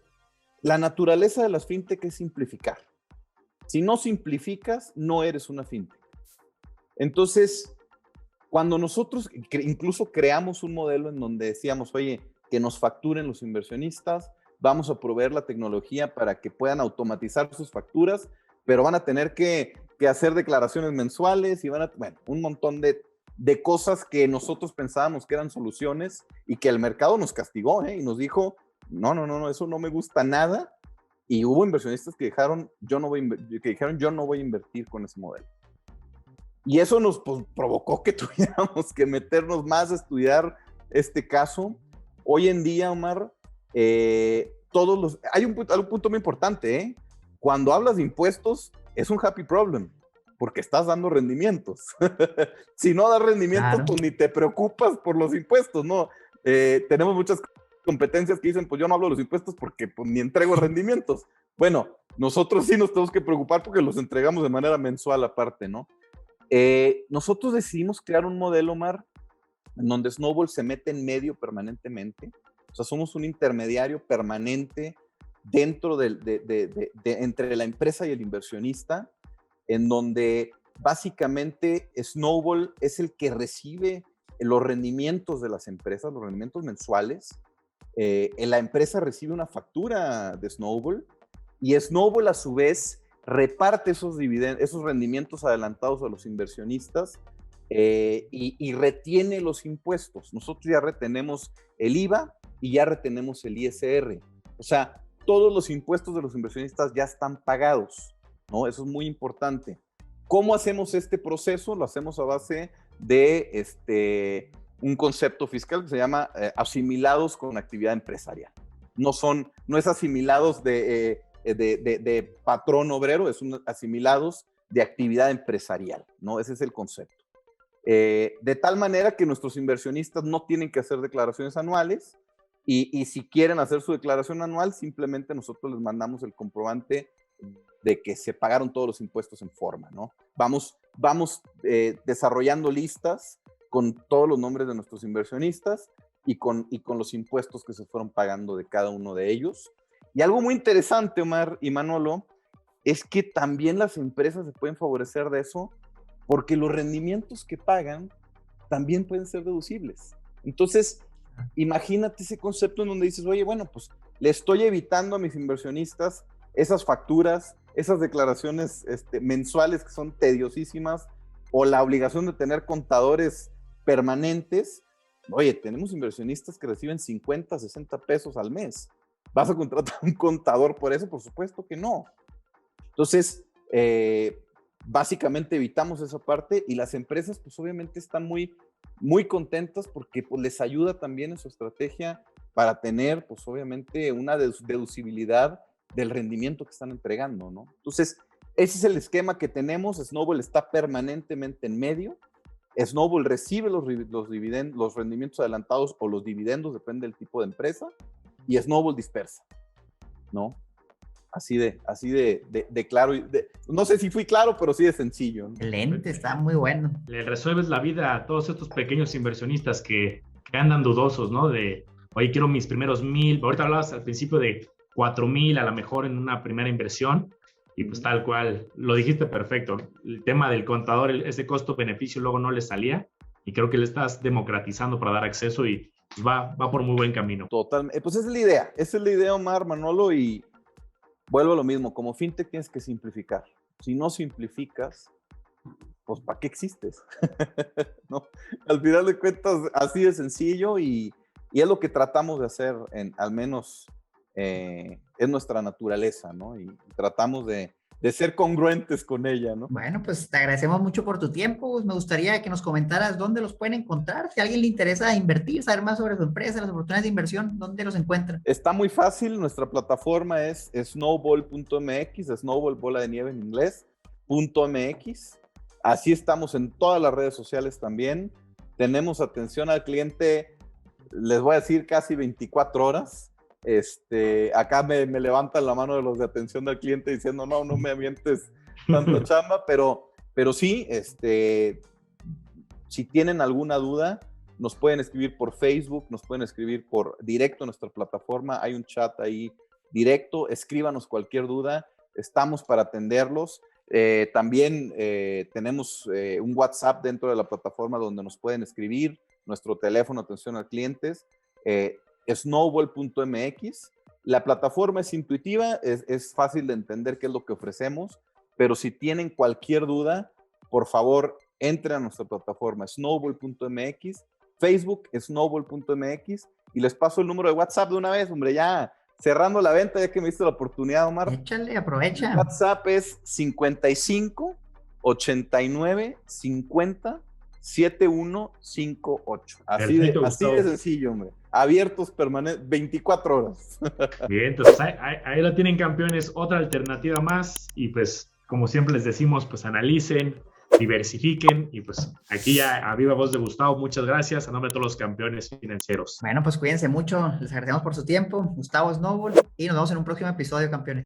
[SPEAKER 2] la naturaleza de las fintech es simplificar. Si no simplificas, no eres una fintech. Entonces, cuando nosotros incluso creamos un modelo en donde decíamos, oye, que nos facturen los inversionistas, vamos a proveer la tecnología para que puedan automatizar sus facturas, pero van a tener que hacer declaraciones mensuales y un montón de cosas que nosotros pensábamos que eran soluciones y que el mercado nos castigó, y nos dijo, no, eso no me gusta nada, y hubo inversionistas que dijeron, yo no voy a invertir con ese modelo. Y eso nos provocó que tuviéramos que meternos más a estudiar este caso, hoy en día, Omar, hay un punto muy importante, ¿eh? Cuando hablas de impuestos, es un happy problem, porque estás dando rendimientos. Si no das rendimientos,
[SPEAKER 3] Claro.
[SPEAKER 2] pues ni te preocupas por los impuestos, ¿no? Tenemos muchas competencias que dicen, pues yo no hablo de los impuestos porque pues, ni entrego rendimientos. Bueno, nosotros sí nos tenemos que preocupar porque los entregamos de manera mensual aparte, ¿no? Nosotros decidimos crear un modelo, Omar, en donde Snowball se mete en medio permanentemente. O sea, somos un intermediario permanente dentro entre la empresa y el inversionista, en donde básicamente Snowball es el que recibe los rendimientos de las empresas, los rendimientos mensuales. La empresa recibe una factura de Snowball y Snowball a su vez reparte esos rendimientos adelantados a los inversionistas y retiene los impuestos. Nosotros ya retenemos el IVA y ya retenemos el ISR. O sea, todos los impuestos de los inversionistas ya están pagados, ¿no? Eso es muy importante. ¿Cómo hacemos este proceso? Lo hacemos a base de un concepto fiscal que se llama asimilados con actividad empresarial. No es asimilados de patrón obrero, es asimilados de actividad empresarial, ¿no? Ese es el concepto. De tal manera que nuestros inversionistas no tienen que hacer declaraciones anuales y si quieren hacer su declaración anual, simplemente nosotros les mandamos el comprobante de que se pagaron todos los impuestos en forma, ¿no? Vamos desarrollando listas con todos los nombres de nuestros inversionistas y con los impuestos que se fueron pagando de cada uno de ellos. Y algo muy interesante, Omar y Manolo, es que también las empresas se pueden favorecer de eso porque los rendimientos que pagan también pueden ser deducibles. Entonces, imagínate ese concepto en donde dices, oye, bueno, pues le estoy evitando a mis inversionistas esas facturas, esas declaraciones mensuales que son tediosísimas, o la obligación de tener contadores permanentes. Oye, tenemos inversionistas que reciben 50, 60 pesos al mes. ¿Vas a contratar un contador por eso? Por supuesto que no. Entonces, básicamente evitamos esa parte y las empresas pues obviamente están muy, muy contentas porque pues, les ayuda también en su estrategia para tener pues obviamente una deducibilidad del rendimiento que están entregando, ¿no? Entonces, ese es el esquema que tenemos. Snowball está permanentemente en medio. Snowball recibe los rendimientos adelantados o los dividendos, depende del tipo de empresa, y Snowball dispersa, ¿no? Así de claro. No sé si fui claro, pero sí de sencillo, ¿no?
[SPEAKER 3] Excelente, está muy bueno.
[SPEAKER 1] Le resuelves la vida a todos estos pequeños inversionistas que andan dudosos, ¿no? De, oye, quiero mis primeros 1,000. Ahorita hablabas al principio de 4,000 a lo mejor en una primera inversión. Y pues tal cual, lo dijiste perfecto. El tema del contador, ese costo-beneficio luego no le salía. Y creo que le estás democratizando para dar acceso y pues va por muy buen camino.
[SPEAKER 2] Totalmente. Pues esa es la idea, Omar, Manolo, y vuelvo a lo mismo. Como fintech tienes que simplificar. Si no simplificas, pues ¿para qué existes? ¿No? Al final de cuentas, así de sencillo y es lo que tratamos de hacer, al menos es nuestra naturaleza, ¿no? Y tratamos de ser congruentes con ella, ¿no?
[SPEAKER 3] Bueno, pues te agradecemos mucho por tu tiempo. Pues me gustaría que nos comentaras dónde los pueden encontrar. Si a alguien le interesa invertir, saber más sobre su empresa, las oportunidades de inversión, ¿dónde los encuentran?
[SPEAKER 2] Está muy fácil. Nuestra plataforma es snowball.mx, snowball, bola de nieve en inglés, .mx. Así estamos en todas las redes sociales también. Tenemos atención al cliente, les voy a decir, casi 24 horas. Acá me levantan la mano de los de atención al cliente diciendo no me avientes tanta chamba, pero sí, si tienen alguna duda, nos pueden escribir por Facebook, nos pueden escribir por directo a nuestra plataforma, hay un chat ahí directo, escríbanos cualquier duda, estamos para atenderlos. También tenemos un WhatsApp dentro de la plataforma donde nos pueden escribir, nuestro teléfono atención a clientes, snowball.mx. La plataforma es intuitiva, es fácil de entender qué es lo que ofrecemos, pero si tienen cualquier duda, por favor, entren a nuestra plataforma snowball.mx, Facebook snowball.mx y les paso el número de WhatsApp de una vez, hombre, ya cerrando la venta, ya que me diste la oportunidad, Omar.
[SPEAKER 3] Échale, aprovecha.
[SPEAKER 2] El WhatsApp es 55 89 50 7158. Así
[SPEAKER 1] Perfecto,
[SPEAKER 2] de
[SPEAKER 1] Gustavo.
[SPEAKER 2] sencillo, hombre. Abiertos permanentes 24 horas.
[SPEAKER 1] Bien, entonces ahí lo tienen, campeones, otra alternativa más y pues como siempre les decimos, pues analicen, diversifiquen y pues aquí ya a viva voz de Gustavo, muchas gracias a nombre de todos los campeones financieros.
[SPEAKER 3] Bueno, pues cuídense mucho, les agradecemos por su tiempo. Gustavo Snowball y nos vemos en un próximo episodio, campeones.